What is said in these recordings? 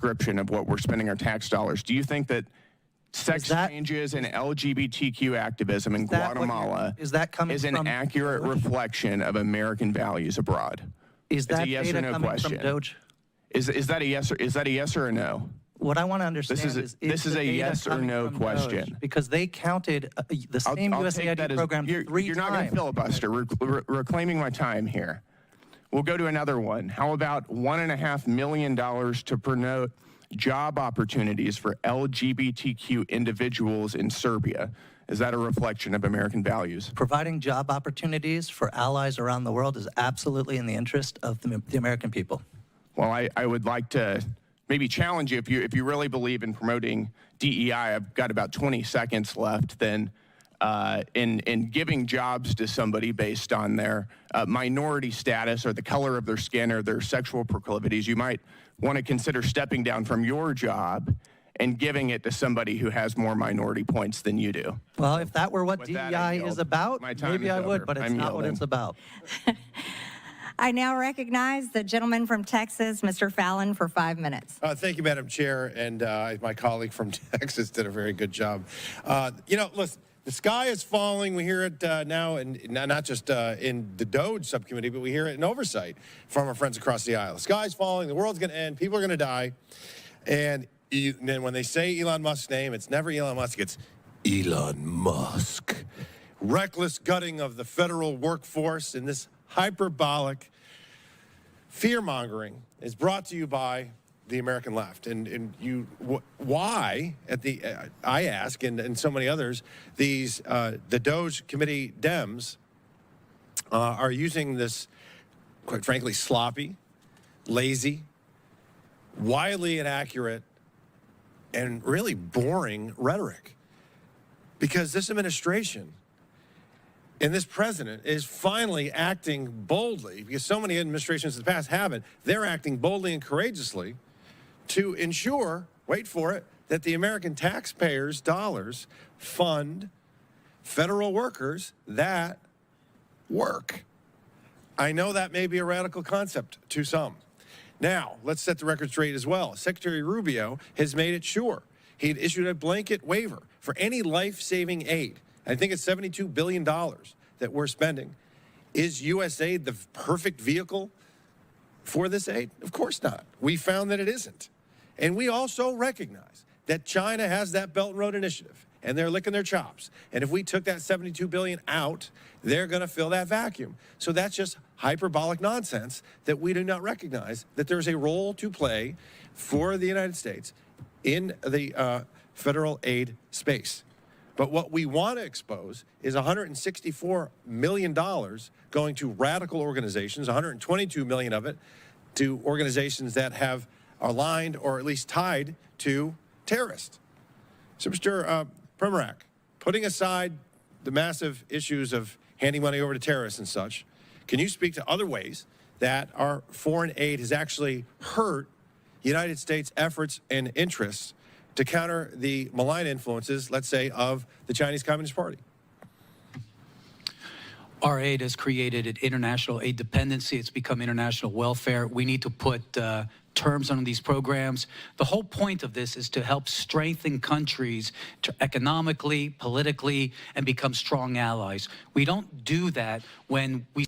description of what we're spending our tax dollars. Do you think that sex changes and LGBTQ activism in Guatemala is an accurate reflection of American values abroad? Is that a yes data or no coming question? from Doge? Is that a yes or a no? What I want to understand this is a yes or no question. Doge? Because they counted the same USAID program 3 times. You're not going to filibuster. Reclaiming my time here. We'll go to another one. How about $1.5 million to promote job opportunities for LGBTQ individuals in Serbia? Is that a reflection of American values? Providing job opportunities for allies around the world is absolutely in the interest of the American people. Well, I would like to maybe challenge you if you really believe in promoting DEI. I've got about 20 seconds left. Then in giving jobs to somebody based on their minority status or the color of their skin or their sexual proclivities, you might want to consider stepping down from your job and giving it to somebody who has more minority points than you do. Well, if that were what DEI is about, maybe I would, but it's not what it's about. I now recognize the gentleman from Texas, Mr. Fallon, for 5 minutes. Thank you, Madam Chair, and my colleague from Texas did a very good job. Listen, the sky is falling. We hear it now, and not just in the Doge subcommittee, but we hear it in oversight from our friends across the aisle. The sky's falling. The world's going to end. People are going to die. And then when they say Elon Musk's name, it's never Elon Musk. It's Elon Musk. Reckless gutting of the federal workforce in this hyperbolic fear-mongering is brought to you by the American left. Why, I ask, and so many others, the Doge Committee Dems are using this, quite frankly, sloppy, lazy, wildly inaccurate, and really boring rhetoric. Because this administration and this president is finally acting boldly, because so many administrations in the past haven't. They're acting boldly and courageously to ensure, wait for it, that the American taxpayers' dollars fund federal workers that work. I know that may be a radical concept to some. Now, let's set the record straight as well. Secretary Rubio has made it sure. He had issued a blanket waiver for any life-saving aid. I think it's $72 billion that we're spending. Is USAID the perfect vehicle for this aid? Of course not. We found that it isn't. And we also recognize that China has that Belt and Road Initiative, and they're licking their chops. And if we took that $72 billion out, they're going to fill that vacuum. So that's just hyperbolic nonsense that we do not recognize that there's a role to play for the United States in the federal aid space. But what we want to expose is $164 million going to radical organizations, $122 million of it to organizations that have aligned or at least tied to terrorists. So, Mr. Primorak, putting aside the massive issues of handing money over to terrorists and such, can you speak to other ways that our foreign aid has actually hurt United States efforts and interests to counter the malign influences, let's say, of the Chinese Communist Party? Our aid has created an international aid dependency. It's become international welfare. We need to put terms on these programs. The whole point of this is to help strengthen countries to economically, politically, and become strong allies. We don't do that when we...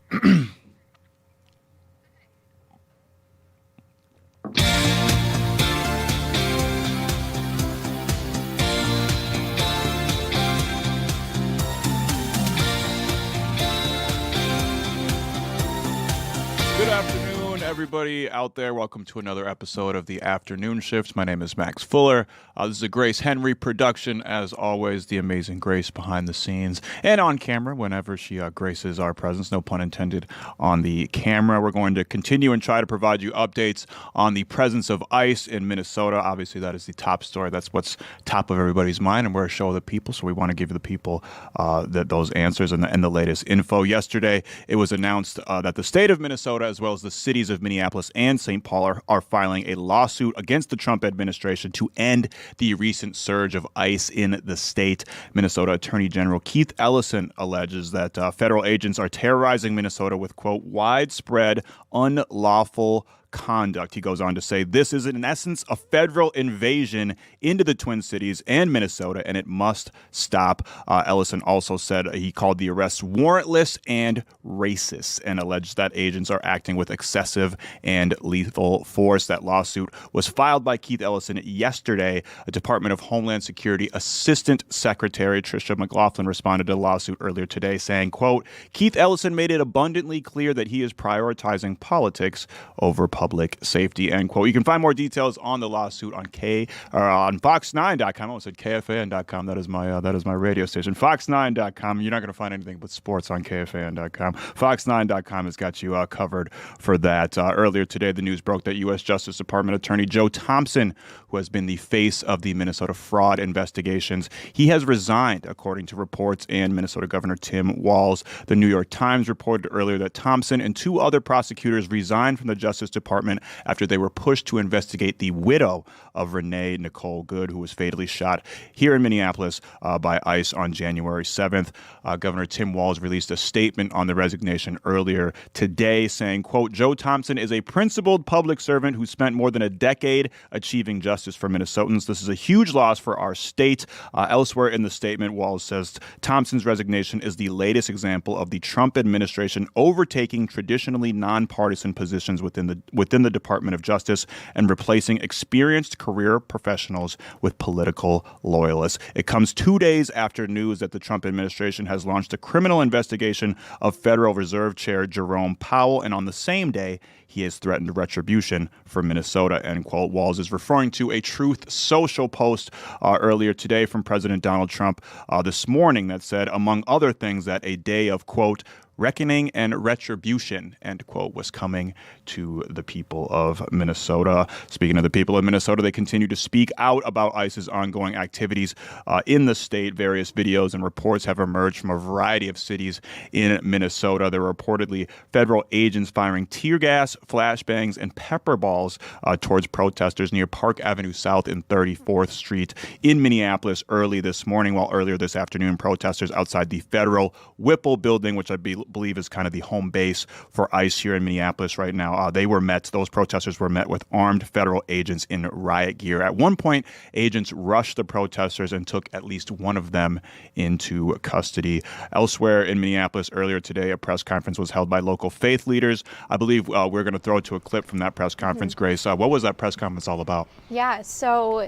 Good afternoon, everybody out there. Welcome to another episode of the Afternoon Shift. My name is Max Fuller. This is a Grace Henry production. As always, the amazing Grace behind the scenes and on camera whenever she graces our presence. No pun intended on the camera. We're going to continue and try to provide you updates on the presence of ICE in Minnesota. Obviously, that is the top story. That's what's top of everybody's mind, and we're a show of the people, so we want to give the people those answers and the latest info. Yesterday, it was announced that the state of Minnesota, as well as the cities of Minneapolis and St. Paul, are filing a lawsuit against the Trump administration to end the recent surge of ICE in the state. Minnesota Attorney General Keith Ellison alleges that federal agents are terrorizing Minnesota with, quote, widespread unlawful conduct. He goes on to say, this is in essence a federal invasion into the Twin Cities and Minnesota, and it must stop. Ellison also said he called the arrests warrantless and racist and alleged that agents are acting with excessive and lethal force. That lawsuit was filed by Keith Ellison yesterday. A Department of Homeland Security Assistant Secretary Tricia McLaughlin responded to the lawsuit earlier today saying, quote, Keith Ellison made it abundantly clear that he is prioritizing politics over public safety, end quote. You can find more details on the lawsuit on on Fox9.com. I almost said KFAN.com. That is my radio station. Fox9.com. You're not going to find anything but sports on KFAN.com. Fox9.com has got you covered for that. Earlier today, the news broke that U.S. Justice Department Attorney Joe Thompson, who has been the face of the Minnesota fraud investigations, he has resigned, according to reports, and Minnesota Governor Tim Walz. The New York Times reported earlier that Thompson and two other prosecutors resigned from the Justice Department after they were pushed to investigate the widow of Renee Nicole Good, who was fatally shot here in Minneapolis by ICE on January 7th. Governor Tim Walz released a statement on the resignation earlier today saying, quote, Joe Thompson is a principled public servant who spent more than a decade achieving justice for Minnesotans. This is a huge loss for our state. Elsewhere in the statement, Walz says Thompson's resignation is the latest example of the Trump administration overtaking traditionally nonpartisan positions within the Department of Justice and replacing experienced career professionals with political loyalists. It comes 2 days after news that the Trump administration has launched a criminal investigation of Federal Reserve Chair Jerome Powell, and on the same day, he has threatened retribution for Minnesota, end quote. Walz is referring to a Truth Social post earlier today from President Donald Trump this morning that said, among other things, that a day of, quote, reckoning and retribution, end quote, was coming to the people of Minnesota. Speaking of the people of Minnesota, they continue to speak out about ICE's ongoing activities in the state. Various videos and reports have emerged from a variety of cities in Minnesota. There were reportedly federal agents firing tear gas, flashbangs, and pepper balls towards protesters near Park Avenue South and 34th Street in Minneapolis early this morning, while earlier this afternoon, protesters outside the federal Whipple building, which I believe is kind of the home base for ICE here in Minneapolis right now. Those protesters were met with armed federal agents in riot gear. At one point, agents rushed the protesters and took at least one of them into custody. Elsewhere in Minneapolis earlier today, a press conference was held by local faith leaders. I believe we're going to throw to a clip from that press conference, Grace. What was that press conference all about? Yeah, so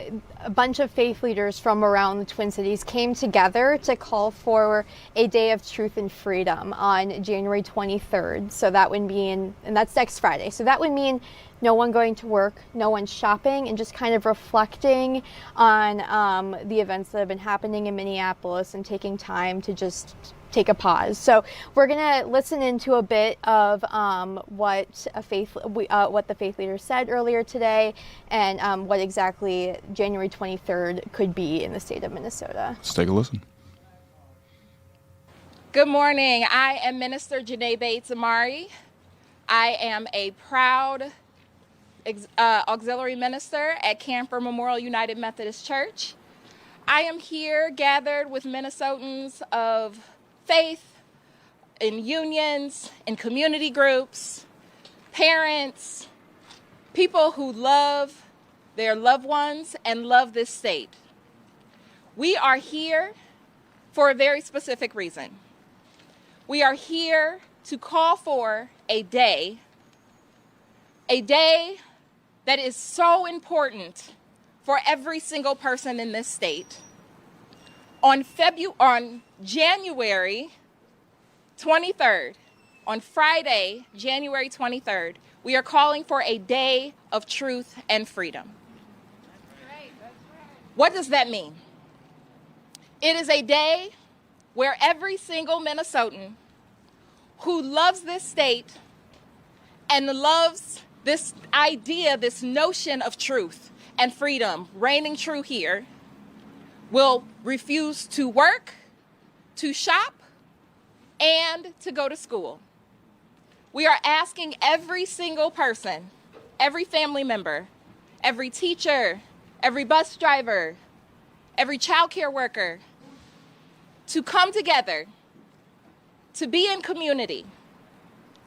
a bunch of faith leaders from around the Twin Cities came together to call for a day of truth and freedom on January 23rd. So that would mean, and that's next Friday. So that would mean no one going to work, no one shopping, and just kind of reflecting on the events that have been happening in Minneapolis and taking time to just take a pause. So we're gonna listen into a bit of what the faith leader said earlier today, and what exactly January 23rd could be in the state of Minnesota. Let's take a listen. Good morning. I am Minister Janae Bates Amari. I am a proud auxiliary minister at Camper Memorial United Methodist Church. I am here gathered with Minnesotans of faith, in unions, in community groups, parents, people who love their loved ones and love this state. We are here for a very specific reason. We are here to call for a day that is so important for every single person in this state. On January 23rd, on Friday, January 23rd, we are calling for a day of truth and freedom. What does that mean? It is a day where every single Minnesotan who loves this state and loves this idea, this notion of truth and freedom reigning true here, will refuse to work, to shop, and to go to school. We are asking every single person, every family member, every teacher, every bus driver, every child care worker, to come together, to be in community,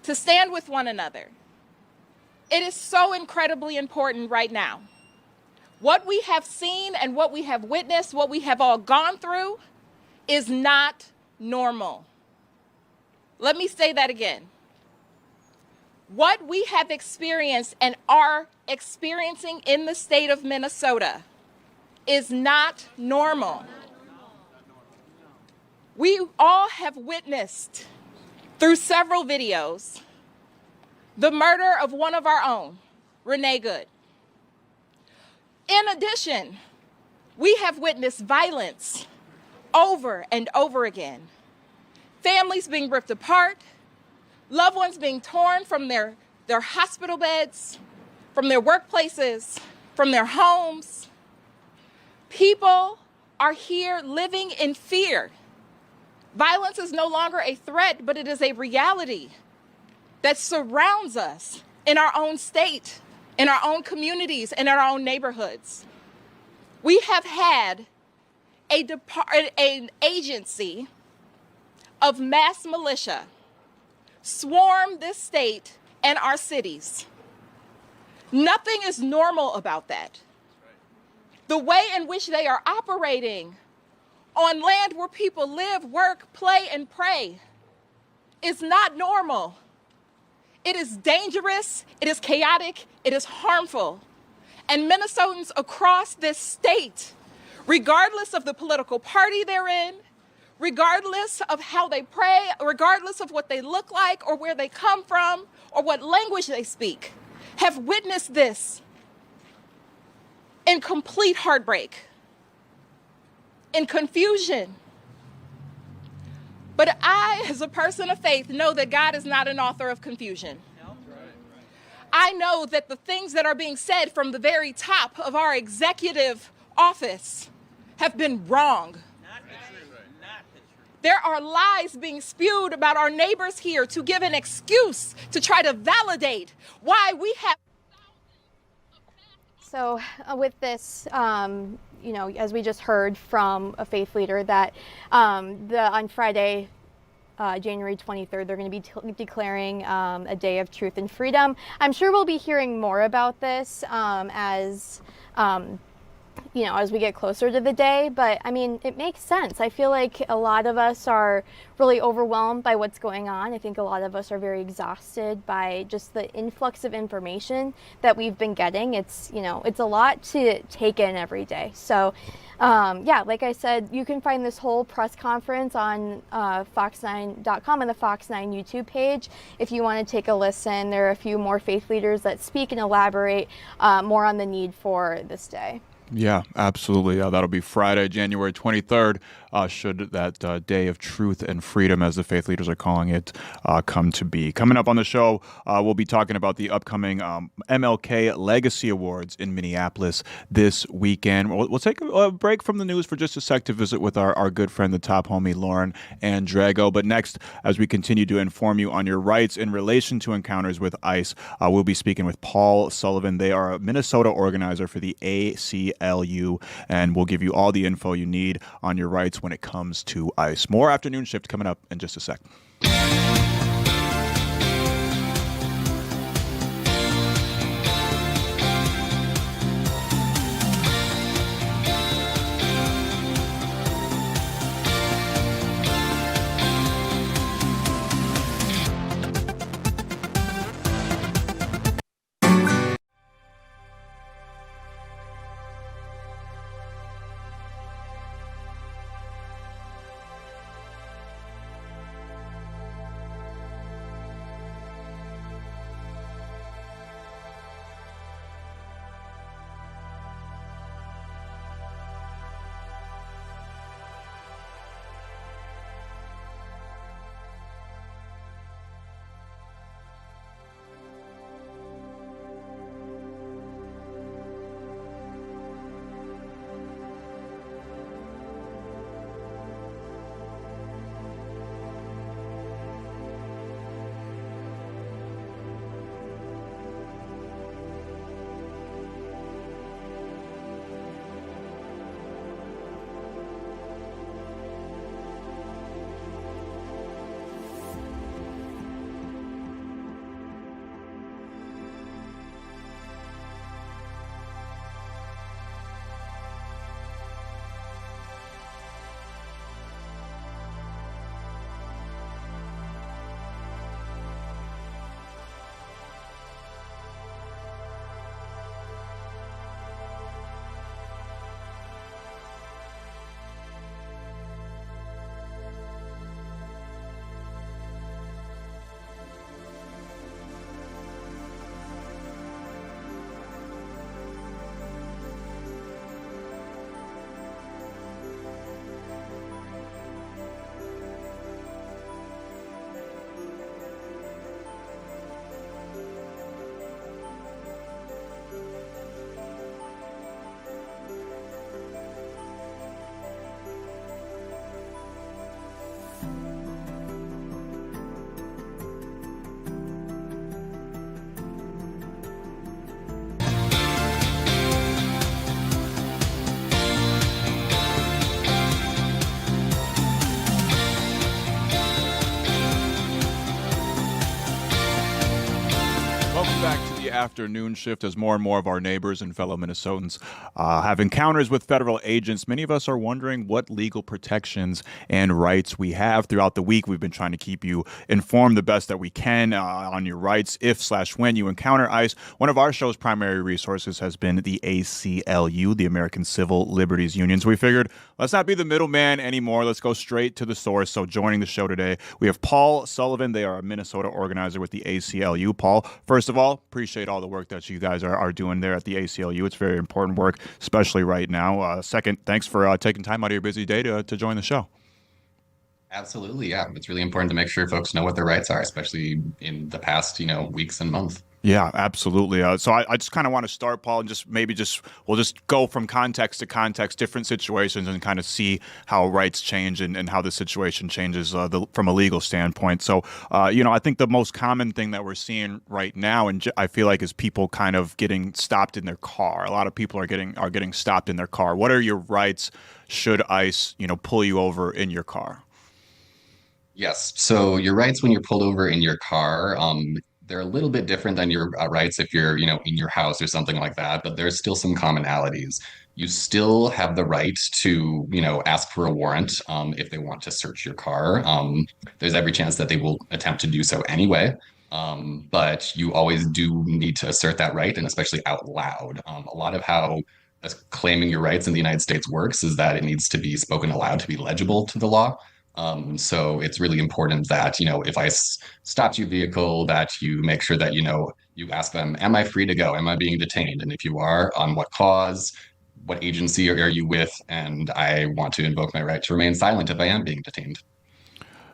to stand with one another, It is so incredibly important right now. What we have seen and what we have witnessed, what we have all gone through, is not normal. Let me say that again. What we have experienced and are experiencing in the state of Minnesota is not normal. We all have witnessed through several videos the murder of one of our own, Renee Good. In addition, we have witnessed violence over and over again. Families being ripped apart, loved ones being torn from their hospital beds, from their workplaces, from their homes. People are here living in fear. Violence is no longer a threat, but it is a reality that surrounds us in our own state, in our own communities, and in our own neighborhoods. We have had an agency of mass militia swarm this state and our cities. Nothing is normal about that. The way in which they are operating on land where people live, work, play, and pray is not normal. It is dangerous, it is chaotic, it is harmful. And Minnesotans across this state, regardless of the political party they're in, regardless of how they pray, regardless of what they look like or where they come from or what language they speak, have witnessed this in complete heartbreak, in confusion. But I, as a person of faith, know that God is not an author of confusion. I know that the things that are being said from the very top of our executive office have been wrong. There are lies being spewed about our neighbors here to give an excuse to try to validate why we have. So with this, as we just heard from a faith leader, that on Friday, January 23rd, they're going to be declaring a day of truth and freedom. I'm sure we'll be hearing more about this as we get closer to the day, but I mean, it makes sense. I feel like a lot of us are really overwhelmed by what's going on. I think a lot of us are very exhausted by just the influx of information that we've been getting. It's a lot to take in every day. So like I said, you can find this whole press conference on fox9.com and the Fox 9 YouTube page. If you want to take a listen, there are a few more faith leaders that speak and elaborate more on the need for this day. Yeah, absolutely. That'll be Friday, January 23rd, should that day of truth and freedom, as the faith leaders are calling it, come to be. Coming up on the show, we'll be talking about the upcoming MLK Legacy Awards in Minneapolis this weekend. We'll take a break from the news for just a sec to visit with our good friend, the top homie, Lauren Andrago. But next, as we continue to inform you on your rights in relation to encounters with ICE, we'll be speaking with Paul Sullivan. They are a Minnesota organizer for the ACLU, and we'll give you all the info you need on your rights when it comes to ICE. More Afternoon Shift coming up in just a sec. afternoon shift as more and more of our neighbors and fellow Minnesotans have encounters with federal agents. Many of us are wondering what legal protections and rights we have. Throughout the week, we've been trying to keep you informed the best that we can on your rights if/when you encounter ICE. One of our show's primary resources has been the ACLU, the American Civil Liberties Union. So we figured, let's not be the middleman anymore. Let's go straight to the source. So joining the show today, we have Paul Sullivan. They are a Minnesota organizer with the ACLU. Paul, first of all, appreciate all the work that you guys are doing there at the ACLU. It's very important work, especially right now. Second, thanks for taking time out of your busy day to join the show. Absolutely, yeah. It's really important to make sure folks know what their rights are, especially in the past, weeks and months. Yeah, absolutely. So I just kind of want to start, Paul, and we'll just go from context to context, different situations, and kind of see how rights change and how the situation changes from a legal standpoint. So, I think the most common thing that we're seeing right now, and I feel like, is people kind of getting stopped in their car. A lot of people are getting stopped in their car. What are your rights should ICE, pull you over in your car? Yes. So your rights when you're pulled over in your car, they're a little bit different than your rights if you're, in your house or something like that, but there's still some commonalities. You still have the right to, ask for a warrant if they want to search your car. There's every chance that they will attempt to do so anyway. But you always do need to assert that right, and especially out loud. A lot of how claiming your rights in the United States works is that it needs to be spoken aloud to be legible to the law. So it's really important that, if I stopped your vehicle, that you make sure that, you ask them, am I free to go? Am I being detained? And if you are, on what cause? What agency are you with? And I want to invoke my right to remain silent if I am being detained.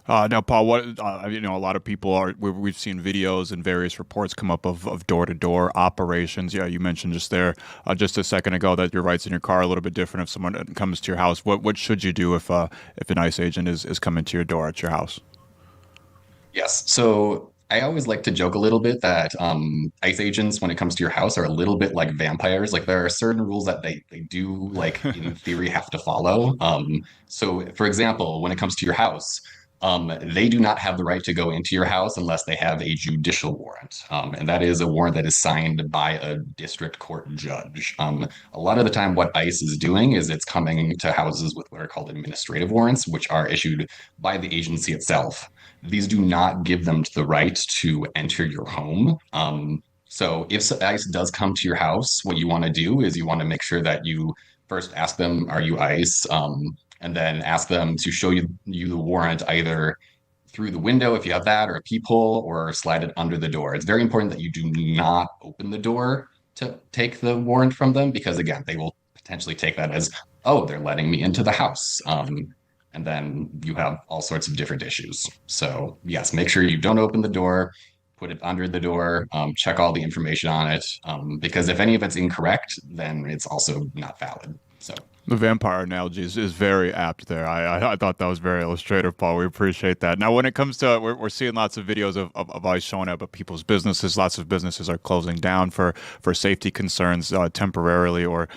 Now, Paul, what a lot of people we've seen videos and various reports come up of door-to-door operations. Yeah, you mentioned just a second ago that your rights in your car are a little bit different if someone comes to your house. What should you do if an ICE agent is coming to your door at your house? Yes. So I always like to joke a little bit that ICE agents, when it comes to your house, are a little bit like vampires. Like, there are certain rules that they do, like, in theory, have to follow. So, for example, when it comes to your house, they do not have the right to go into your house unless they have a judicial warrant. And that is a warrant that is signed by a district court judge. A lot of the time, what ICE is doing is it's coming to houses with what are called administrative warrants, which are issued by the agency itself. These do not give them the right to enter your home. So if ICE does come to your house, what you want to do is you want to make sure that you first ask them, are you ICE? And then ask them to show you the warrant either through the window if you have that, or a peephole, or slide it under the door. It's very important that you do not open the door to take the warrant from them, because again, they will potentially take that as, oh, they're letting me into the house. And then you have all sorts of different issues. So yes, make sure you don't open the door, put it under the door, check all the information on it, because if any of it's incorrect, then it's also not valid. So the vampire analogy is very apt there. I thought that was very illustrative, Paul. We appreciate that. Now, when it comes to, we're seeing lots of videos of ICE showing up at people's businesses. Lots of businesses are closing down for safety concerns temporarily, or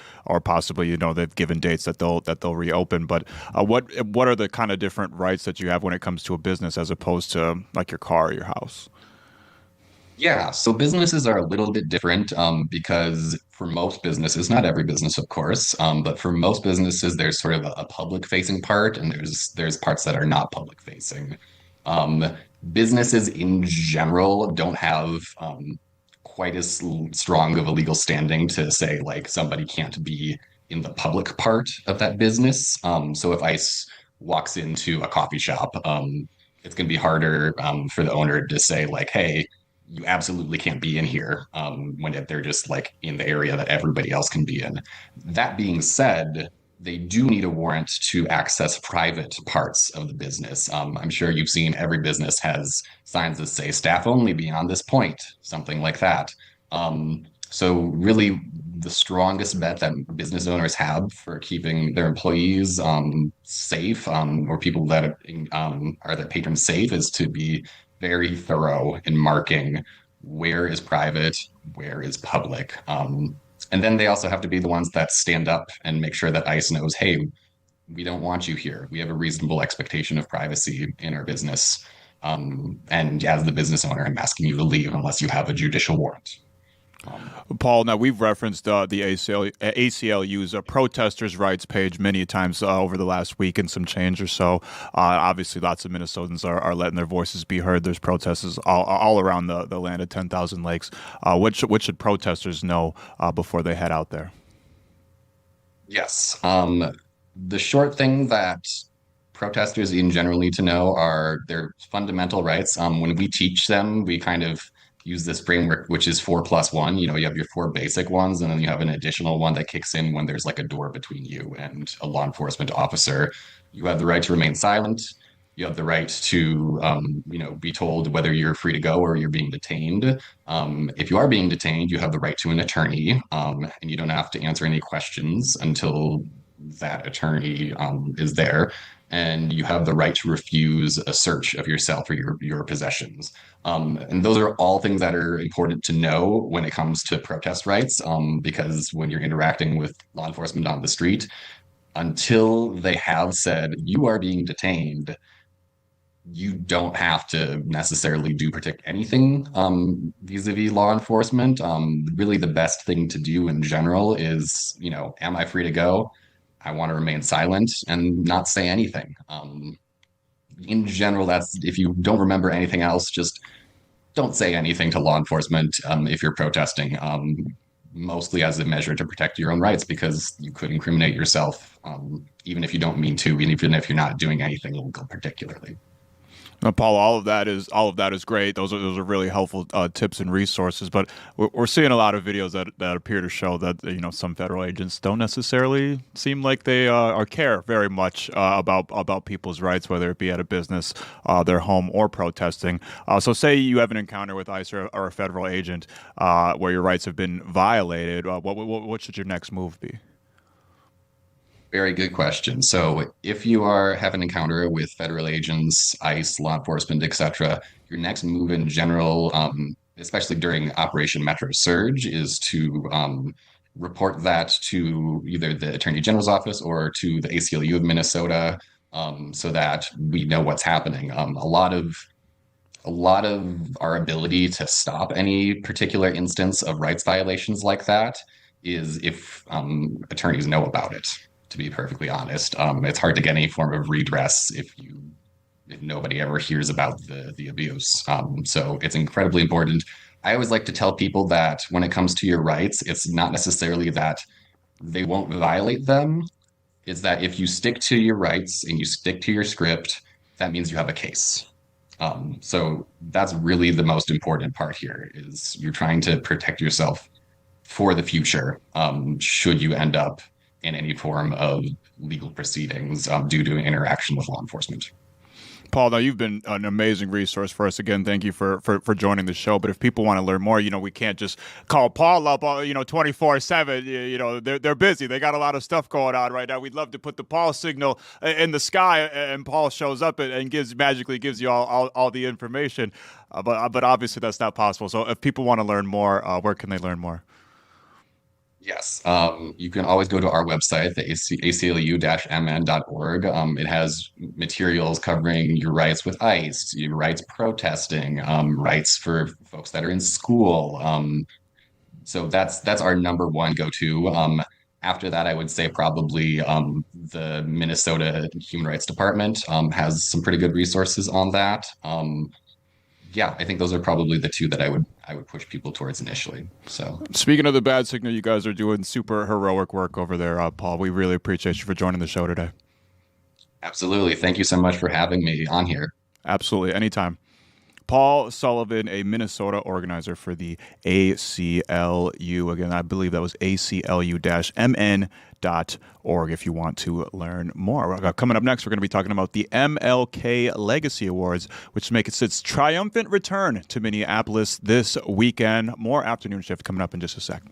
possibly, they've given dates that they'll reopen. But what are the kind of different rights that you have when it comes to a business as opposed to like your car or your house? yeah, so businesses are a little bit different because for most businesses, not every business, of course, but for most businesses, there's sort of a public-facing part, and there's parts that are not public-facing. Businesses in general don't have quite as strong of a legal standing to say, like, somebody can't be in the public part of that business. So if ICE walks into a coffee shop, it's going to be harder for the owner to say, like, hey, you absolutely can't be in here when they're just like in the area that everybody else can be in. That being said, they do need a warrant to access private parts of the business. I'm sure you've seen every business has signs that say staff only beyond this point, something like that. So really the strongest bet that business owners have for keeping their employees safe, or people that are their patrons safe, is to be very thorough in marking where is private, where is public. And then they also have to be the ones that stand up and make sure that ICE knows, hey, we don't want you here. We have a reasonable expectation of privacy in our business. And as the business owner, I'm asking you to leave unless you have a judicial warrant. Paul, now we've referenced the ACLU's protesters' rights page many times over the last week and some change or so. Obviously, lots of Minnesotans are letting their voices be heard. There's protesters all around the land of 10,000 lakes. What should protesters know before they head out there? Yes. The short thing that protesters in general need to know are their fundamental rights. When we teach them, we kind of use this framework, which is 4+1. You know, you have your 4 basic ones, and then you have an additional one that kicks in when there's like a door between you and a law enforcement officer. You have the right to remain silent. You have the right to, be told whether you're free to go or you're being detained. If you are being detained, you have the right to an attorney, and you don't have to answer any questions until that attorney is there. And you have the right to refuse a search of yourself or your possessions. And those are all things that are important to know when it comes to protest rights, because when you're interacting with law enforcement on the street, until they have said you are being detained, you don't have to necessarily do anything vis-a-vis law enforcement. Really, the best thing to do in general is, am I free to go? I want to remain silent and not say anything. In general, that's if you don't remember anything else, just don't say anything to law enforcement if you're protesting, mostly as a measure to protect your own rights, because you could incriminate yourself, even if you don't mean to, even if you're not doing anything illegal particularly. Now, Paul, all of that is great. Those are really helpful tips and resources. But we're seeing a lot of videos that appear to show that some federal agents don't necessarily seem like they care very much about people's rights, whether it be at a business, their home, or protesting. So, say you have an encounter with ICE or a federal agent where your rights have been violated. What should your next move be? Very good question. So if you have an encounter with federal agents, ICE, law enforcement, etc., your next move in general, especially during Operation Metro Surge, is to report that to either the Attorney General's office or to the ACLU of Minnesota, so that we know what's happening. A lot of our ability to stop any particular instance of rights violations like that is if attorneys know about it. To be perfectly honest, it's hard to get any form of redress if nobody ever hears about the abuse. So it's incredibly important. I always like to tell people that when it comes to your rights, it's not necessarily that they won't violate them. It's that if you stick to your rights and you stick to your script, that means you have a case. So that's really the most important part here, is you're trying to protect yourself for the future, should you end up in any form of legal proceedings due to interaction with law enforcement. Paul, now you've been an amazing resource for us. Again, thank you for joining the show. But if people want to learn more, we can't just call Paul up, 24/7. They're busy. They got a lot of stuff going on right now. We'd love to put the Paul signal in the sky, and Paul shows up and magically gives you all the information. But obviously that's not possible. So if people want to learn more, where can they learn more? Yes, you can always go to our website, the aclu-mn.org. It has materials covering your rights with ICE, your rights protesting, rights for folks that are in school. So that's our number one go-to. After that, I would say probably the Minnesota Human Rights Department has some pretty good resources on that. Yeah, I think those are probably the two that I would push people towards initially. So, speaking of the bad signal, you guys are doing super heroic work over there, Paul. We really appreciate you for joining the show today. Absolutely. Thank you so much for having me on here. Absolutely. Anytime. Paul Sullivan, a Minnesota organizer for the ACLU. Again, I believe that was aclu-mn.org if you want to learn more. Coming up next, we're going to be talking about the MLK Legacy Awards, which makes its triumphant return to Minneapolis this weekend. More Afternoon Shift coming up in just a sec.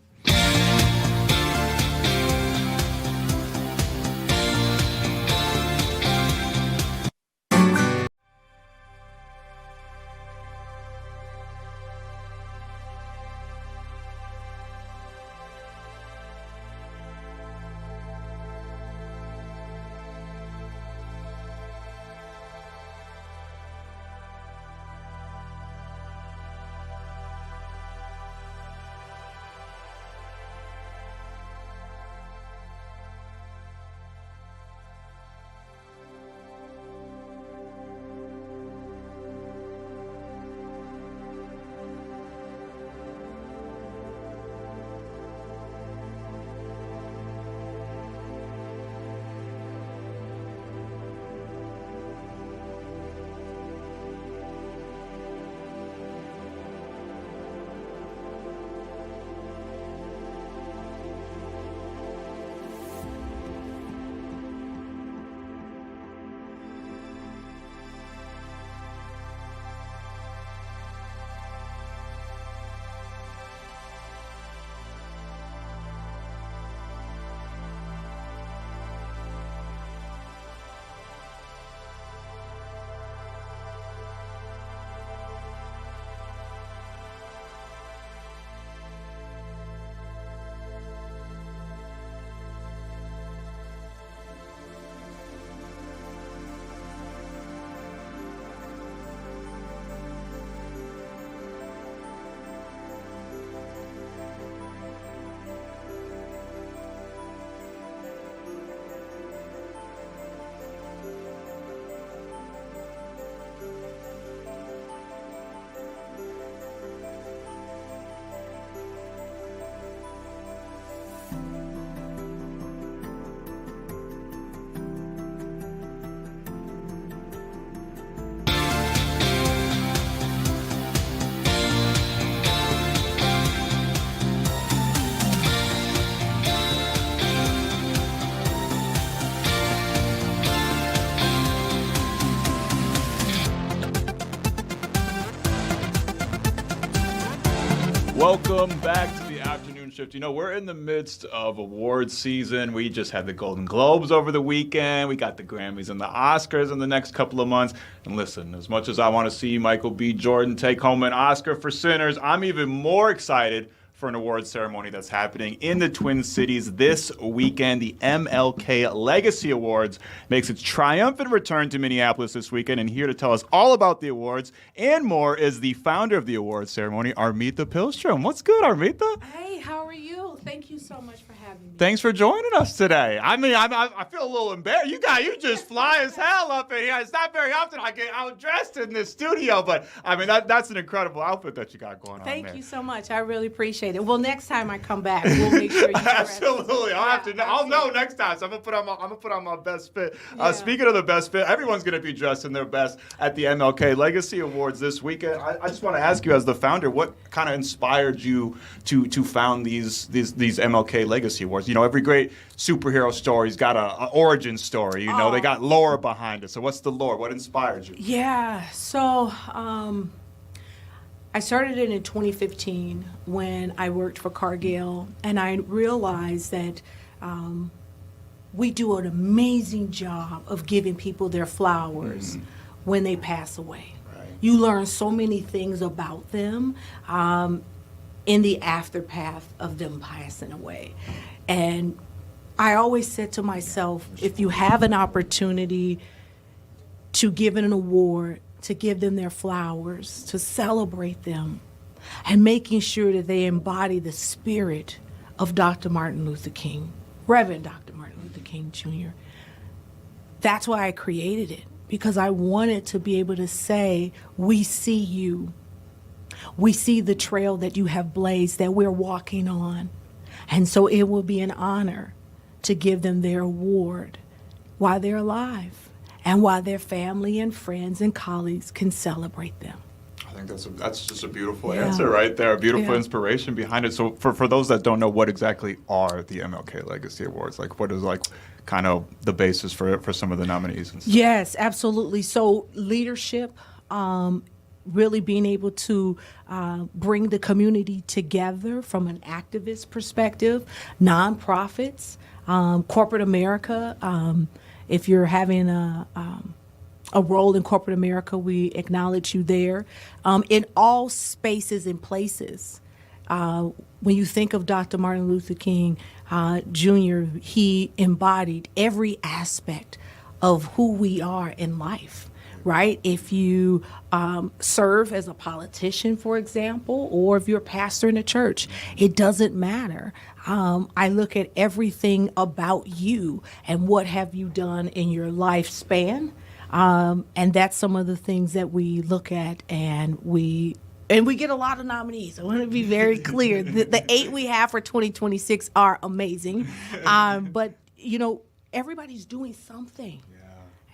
Welcome back to the afternoon shift. You know, we're in the midst of awards season. We just had the Golden Globes over the weekend. We got the Grammys and the Oscars in the next couple of months. And listen, as much as I want to see Michael B. Jordan take home an Oscar for Sinners, I'm even more excited for an awards ceremony that's happening in the Twin Cities this weekend. The MLK Legacy Awards makes its triumphant return to Minneapolis this weekend, and here to tell us all about the awards and more is the founder of the awards ceremony, Armita Pilstrom. What's good, Armita? Hey, how are you? Thank you so much for having me. Thanks for joining us today. I mean, I feel a little embarrassed. You just fly as hell up in here. It's not very often I get outdressed in this studio, but I mean, that's an incredible outfit that you got going on there. Thank you so much. I really appreciate it. Well, next time I come back, we'll make sure you Absolutely. I'll know next time. So I'm gonna put on my best fit. Speaking of the best fit, everyone's gonna be dressed in their best at the MLK Legacy Awards this weekend. I just want to ask you, as the founder, what kind of inspired you to found these MLK Legacy Awards? You know, every great superhero story's got a origin story. You know, they got lore behind it. So what's the lore? What inspired you? Yeah. So I started it in 2015 when I worked for Cargill, and I realized that we do an amazing job of giving people their flowers when they pass away. Right. You learn so many things about them in the aftermath of them passing away. And I always said to myself, if you have an opportunity to give an award, to give them their flowers, to celebrate them, and making sure that they embody the spirit of Dr. Martin Luther King, Reverend Dr. Martin Luther King Jr. That's why I created it, because I wanted to be able to say, we see you. We see the trail that you have blazed, that we're walking on. And so it will be an honor to give them their award while they're alive and while their family and friends and colleagues can celebrate them. I think that's just a beautiful answer right there, a beautiful inspiration behind it. So for those that don't know, what exactly are the MLK Legacy Awards? Like, what is kind of the basis for some of the nominees and stuff? Yes, absolutely. So leadership, really being able to bring the community together from an activist perspective, nonprofits, corporate America. If you're having a role in corporate America, we acknowledge you there. In all spaces and places, when you think of Dr. Martin Luther King Jr., he embodied every aspect of who we are in life. Right? If you serve as a politician, for example, or if you're a pastor in a church, it doesn't matter. I look at everything about you and what have you done in your lifespan. And that's some of the things that we look at, and we get a lot of nominees. I want to be very clear. The 8 we have for 2026 are amazing. But, you know, everybody's doing something.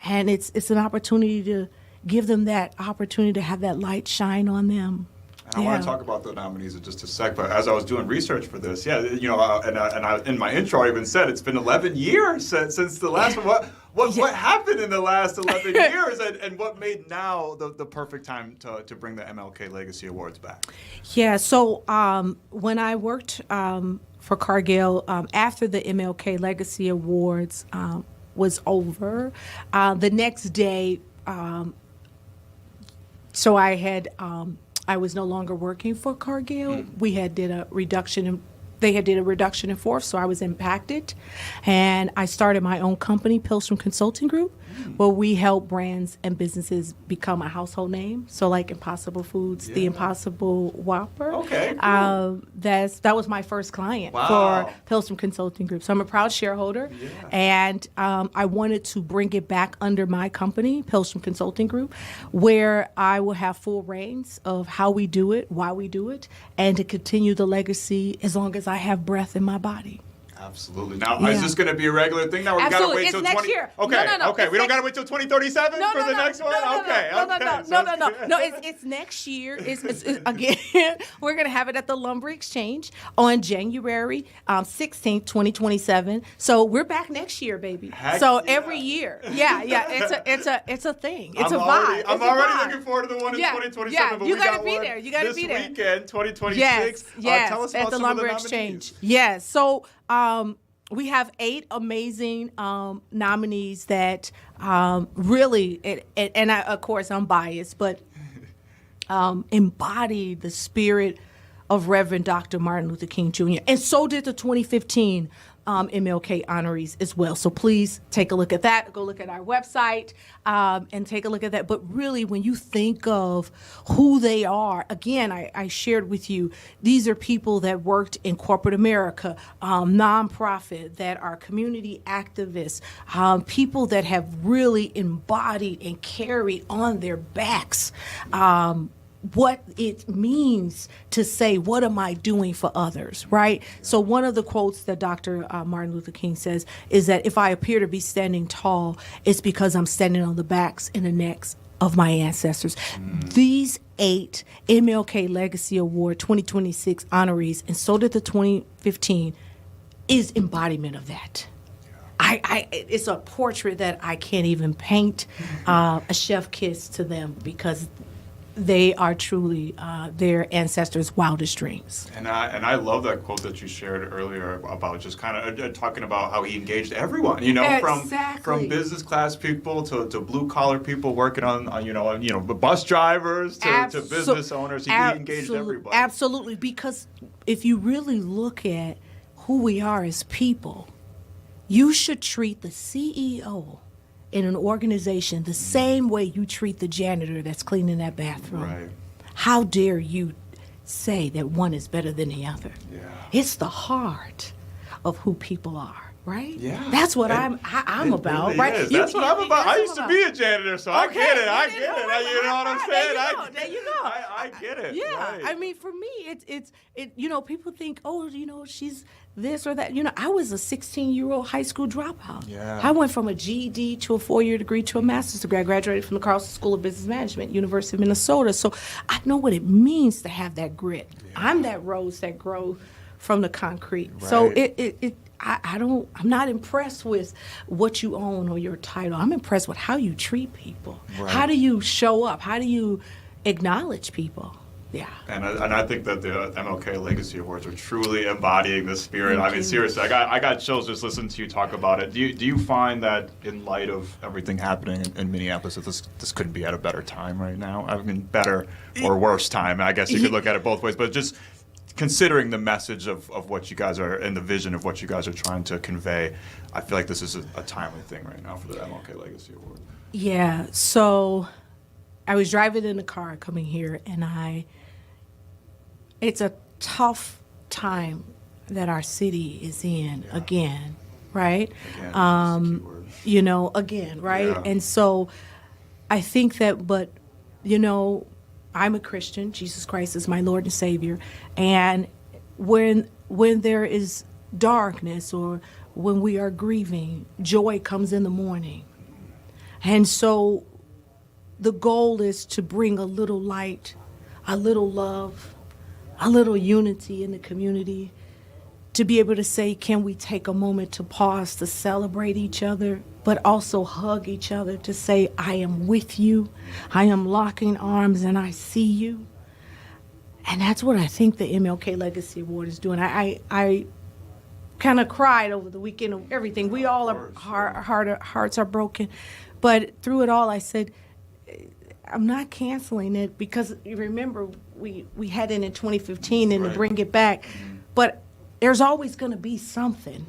And it's an opportunity to give them that opportunity to have that light shine on them. And I want to talk about the nominees in just a sec, but as I was doing research for this, and in my intro I even said it's been 11 years since the last one. What happened in the last 11 years, and what made now the perfect time to bring the MLK Legacy Awards back? Yeah, so when I worked for Cargill, after the MLK Legacy Awards was over, the next day, so I was no longer working for Cargill. We had did a reduction in, they had did a reduction in force, so I was impacted. And I started my own company, Pilstrom Consulting Group, where we help brands and businesses become a household name. So like Impossible Foods, the Impossible Whopper. Okay, cool. That was my first client for Pilstrom Consulting Group. So I'm a proud shareholder. And I wanted to bring it back under my company, Pilstrom Consulting Group, where I will have full reins of how we do it, why we do it, and to continue the legacy as long as I have breath in my body. Absolutely. Now, Yeah. is this going to be a regular thing now? Or we got to Absolutely. wait It's till next 20? year. Okay. No. Okay. It's We don't next- got to wait till 2037 for the next one? Okay. No. It's next year. It's again, we're going to have it at the Lumber Exchange on January 16th, 2027. So we're back next year, baby. Heck So yeah. every year. Yeah. It's a thing. It's I'm a already, vibe. I'm It's a already vibe. looking forward to the one in Yeah, 2027. yeah, But you we gotta got be one there. You gotta this be there. weekend, 2026. Yes, Tell us about at the some Lumber of the Exchange. nominees. Yes. So we have 8 amazing nominees that really, and I, of course I'm biased, but embody the spirit of Reverend Dr. Martin Luther King Jr. And so did the 2015 MLK honorees as well. So please take a look at that. Go look at our website and take a look at that. But really, when you think of who they are, again, I shared with you, these are people that worked in corporate America, nonprofit, that are community activists, people that have really embodied and carried on their backs what it means to say, what am I doing for others, right? So one of the quotes that Dr. Martin Luther King says is that if I appear to be standing tall, it's because I'm standing on the backs and the necks of my ancestors. These 8 MLK Legacy Award 2026 honorees, and so did the 2015, is embodiment of that. It's a portrait that I can't even paint a chef kiss to them, because they are truly their ancestors' wildest dreams. And I love that quote that you shared earlier about just kind of talking about how he engaged everyone, you know, Exactly. from business class people to blue collar people working on bus drivers to business owners. He engaged everybody. Absolutely, because if you really look at who we are as people, you should treat the CEO in an organization the same way you treat the janitor that's cleaning that bathroom. Right. How dare you say that one is better than the other? Yeah. It's the heart of who people are, right? Yeah. That's what I'm It about, really right? is. That's what I'm about. I used to be a a janitor, so I get it. I get it. You know what I'm saying? There you go. I get it. Yeah, Right. I mean, for me, it's people think, oh, she's this or that. I was a 16-year-old high school dropout. Yeah. I went from a GED to a 4-year degree to a master's degree. I graduated from the Carlson School of Business Management, University of Minnesota. So I know what it means to have that grit. Yeah. I'm that rose that grows from the concrete. Right. So I'm not impressed with what you own or your title. I'm impressed with how you treat people. Right. How do you show up? How do you acknowledge people? Yeah. And I think that the MLK Legacy Awards are truly embodying the spirit. Thank I mean, you. seriously, I got chills just listening to you talk about it. Do you find that in light of everything happening in Minneapolis, that this couldn't be at a better time right now? I mean, better or worse time. I guess you could look at it both ways, but just considering the message of what you guys are and the vision of what you guys are trying to convey, I feel like this is a timely thing right now for the MLK Legacy Award. Yeah. So I was driving in the car coming here, and it's a tough time that our city is in again, right? Again, that's the key word. Again, right? Yeah. And so I think that, but, I'm a Christian. Jesus Christ is my Lord and Savior. And when there is darkness or when we are grieving, joy comes in the morning. And so the goal is to bring a little light, a little love, a little unity in the community, to be able to say, can we take a moment to pause to celebrate each other, but also hug each other to say, I am with you, I am locking arms, and I see you. And that's what I think the MLK Legacy Award is doing. I kind of cried over the weekend of everything. We all our hearts are broken. But through it all, I said, I'm not canceling it, because you remember we had it in 2015 and to bring it back. But there's always going to be something,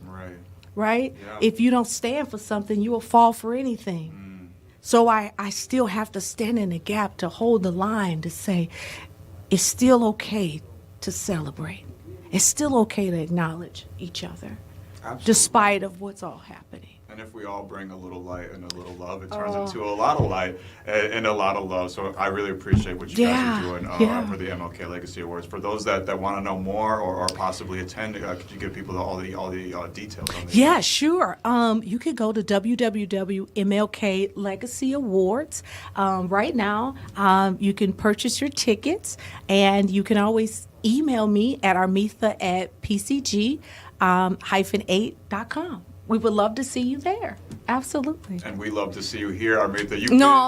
right? Yeah. If you don't stand for something, you will fall for anything. So I still have to stand in the gap to hold the line to say, it's still okay to celebrate. It's still okay to acknowledge each other. despite of what's all happening. And if we all bring a little light and a little love, it turns into a lot of light and a lot of love. So I really appreciate what you guys are doing for the MLK Legacy Awards. For those that want to know more or possibly attend, could you give people all the details on this? Yeah, sure. You could go to www.MLK Legacy Awards. Right now, you can purchase your tickets, and you can always email me at armitha@pcg-8.com. We would love to see you there. Absolutely. And we love to see you here, Armitha.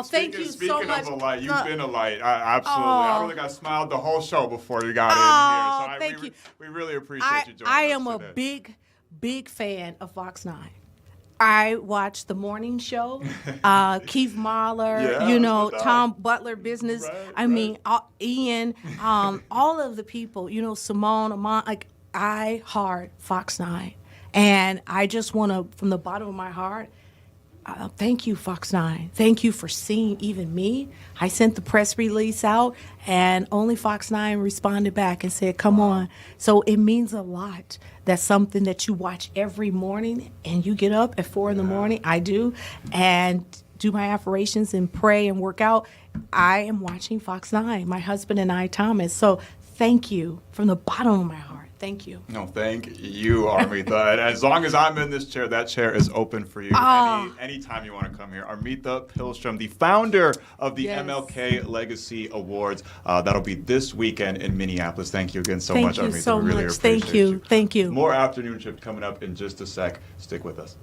Thank you so much. Speaking of a light, you've been a light. Absolutely. I don't think I smiled the whole show before you got in here. So thank you. We really appreciate you joining us I am today. a big fan of Fox 9. I watch the morning show, Keith Mahler, Tom Butler Business. Ian, all of the people, Simone, Amon, I heart Fox 9. And I just want to, from the bottom of my heart, thank you, Fox 9. Thank you for seeing even me. I sent the press release out, and only Fox 9 responded back and said, come on. So it means a lot. That's something that you watch every morning, and you get up at 4 in the morning. I do, and do my affirmations and pray and work out. I am watching Fox 9, my husband and I, Thomas. So thank you from the bottom of my heart. Thank you. No, thank you, Armitha. And as long as I'm in this chair, that chair is open for you anytime you want to come here. Armitha Pihlstrom, the founder of the MLK Legacy Awards. That'll be this weekend in Minneapolis. Thank you again so much, Armitha. Thank you so we really much. appreciate you. Thank you. More afternoon shift coming up in just a sec. Stick with us.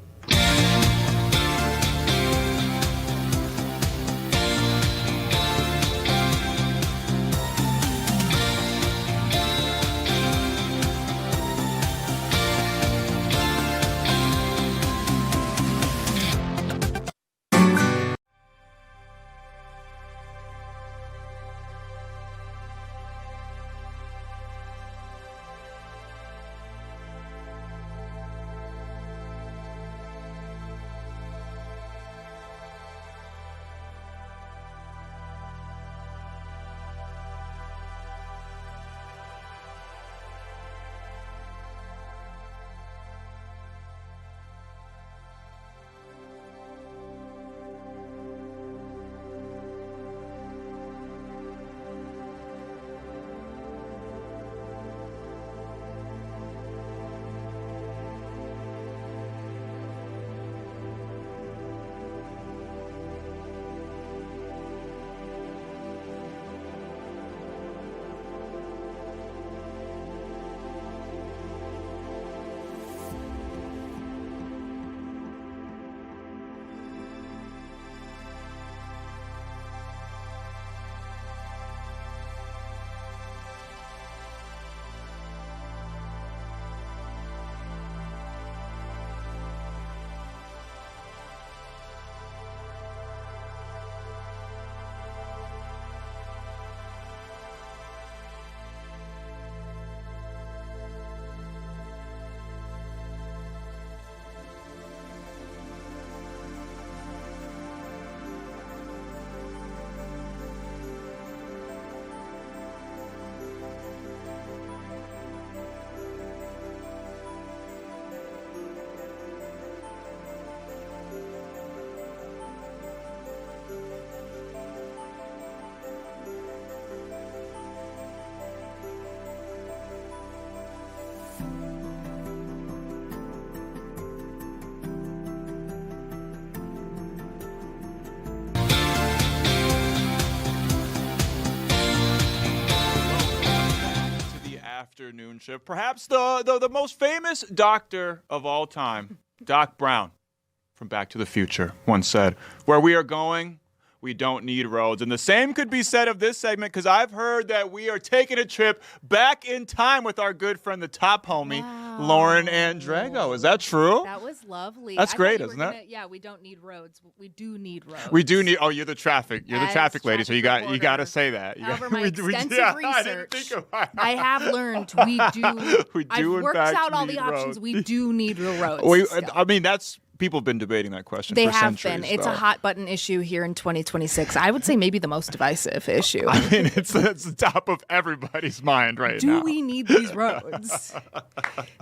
Afternoon shift. Perhaps the most famous doctor of all time, Doc Brown from Back to the Future, once said, "Where we are going, we don't need roads." And the same could be said of this segment, because I've heard that we are taking a trip back in time with our good friend, the top homie, Lauren Andrego. Is that true? That was lovely. That's great, isn't it? Yeah, we don't need roads. We do need roads. We do need. Oh, you're the traffic. You're the As traffic lady. So you got to reporter, say that. However, my extensive I research, didn't think about I have learned we do. We do I've in worked fact out all need the options. roads. We do need real roads. I mean, that's people have been debating that question They for have centuries. been. It's though. a hot button issue here in 2026. I would say maybe the most divisive issue. I mean, it's the top of everybody's mind right now. Do we need these roads?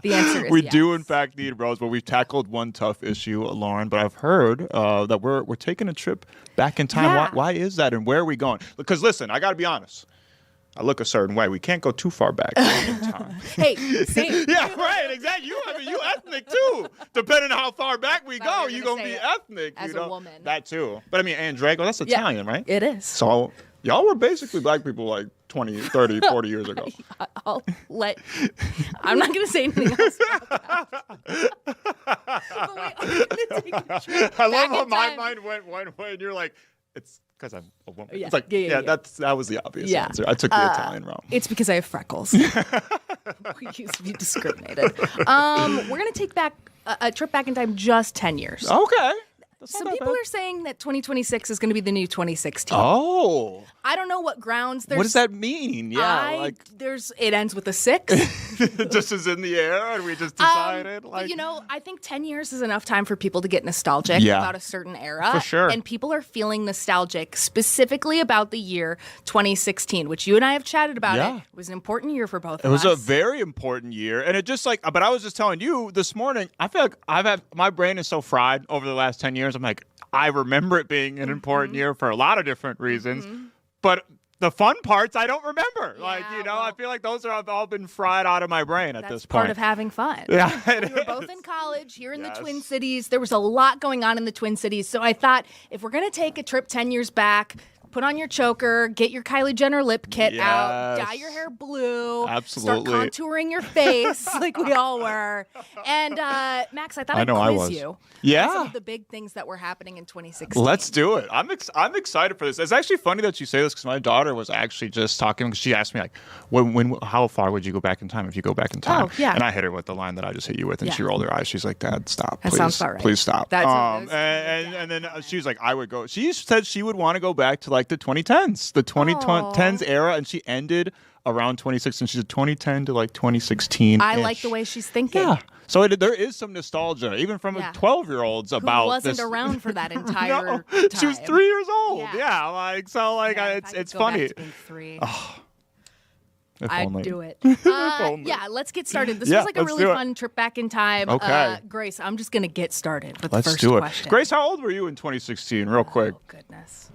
The answer is We yes. do, in fact, need roads, but we've tackled one tough issue, Lauren. But I've heard that we're taking a trip back in time. Yeah. Why is that, and where are we going? Because listen, I got to be honest. I look a certain way. We can't go too far back in time. Hey, same. Yeah, right. Exactly. You ethnic too. Depending on how far back we go, you were you're gonna gonna be say ethnic. as you a know? woman. That too. But I mean, Andrego, that's Yeah, Italian, right? It is. So y'all were basically black people like 20, 30, 40 years ago. I'll let. I'm not going to say anything else about that. But wait, I'm gonna take a trip I love back how in my time. mind went one way, and you're like, it's because I'm a woman. Yeah, It's like, yeah. that was the obvious Yeah. answer. I took the Italian route. It's because I have freckles. We used to be discriminated. We're going to take back a trip back in time just 10 years. Okay. That's not Some that people bad. are saying that 2026 is going to be the new 2016. Oh. I don't know what grounds there's. What does that mean? Yeah, it ends with a 6. just is in the air, and we just decided. You know, I think 10 years is enough time for people to get nostalgic Yeah. about a certain era. For sure. And people are feeling nostalgic specifically about the year 2016, which you and I have chatted about. Yeah. It was an important year for both It of was us. a very important year, and it just but I was just telling you this morning, I feel like my brain is so fried over the last 10 years. I'm like, I remember it being an important year for a lot of different reasons, but the fun parts I don't remember. I feel like those have all been fried out of my brain at That's this point. part of having fun. Yeah, We were both in college here in the Twin Cities. There was a lot going on in the Twin Cities. So I thought if we're going to take a trip 10 years back, put on your choker, get your Kylie Jenner lip kit out, dye your hair blue, Absolutely. start contouring your face like we all were. And Max, I thought I'd know I quiz was. you. Yeah. on some of the big things that were happening in 2016. Let's do it. I'm excited for this. It's actually funny that you say this because my daughter was actually just talking because she asked me like, how far would you go back in time if you go back in time? Oh, yeah. And I hit her with the line that I just hit you with, and Yeah. she rolled her eyes. She's like, Dad, stop. That Please, sounds about right. Please stop. That's and then she was like, I would go. She said she would want to go back to like the 2010s, the 2010s era, and she ended around 2016. She said 2010 to like 2016. I like the way she's thinking. Yeah. So there is some nostalgia, even from Yeah. 12-year-olds about Who wasn't this. around for that entire No, time. she was 3 years old. Yeah. Yeah, Yeah, if I could it's go back funny. to being 3. If I'd only. do it. only. Yeah, let's get started. This Yeah, was like a let's really do it. fun trip back in time. Okay. Grace, I'm just going to get started with Let's the first do it. question. Grace, how old were you in 2016? Real quick. Oh, goodness.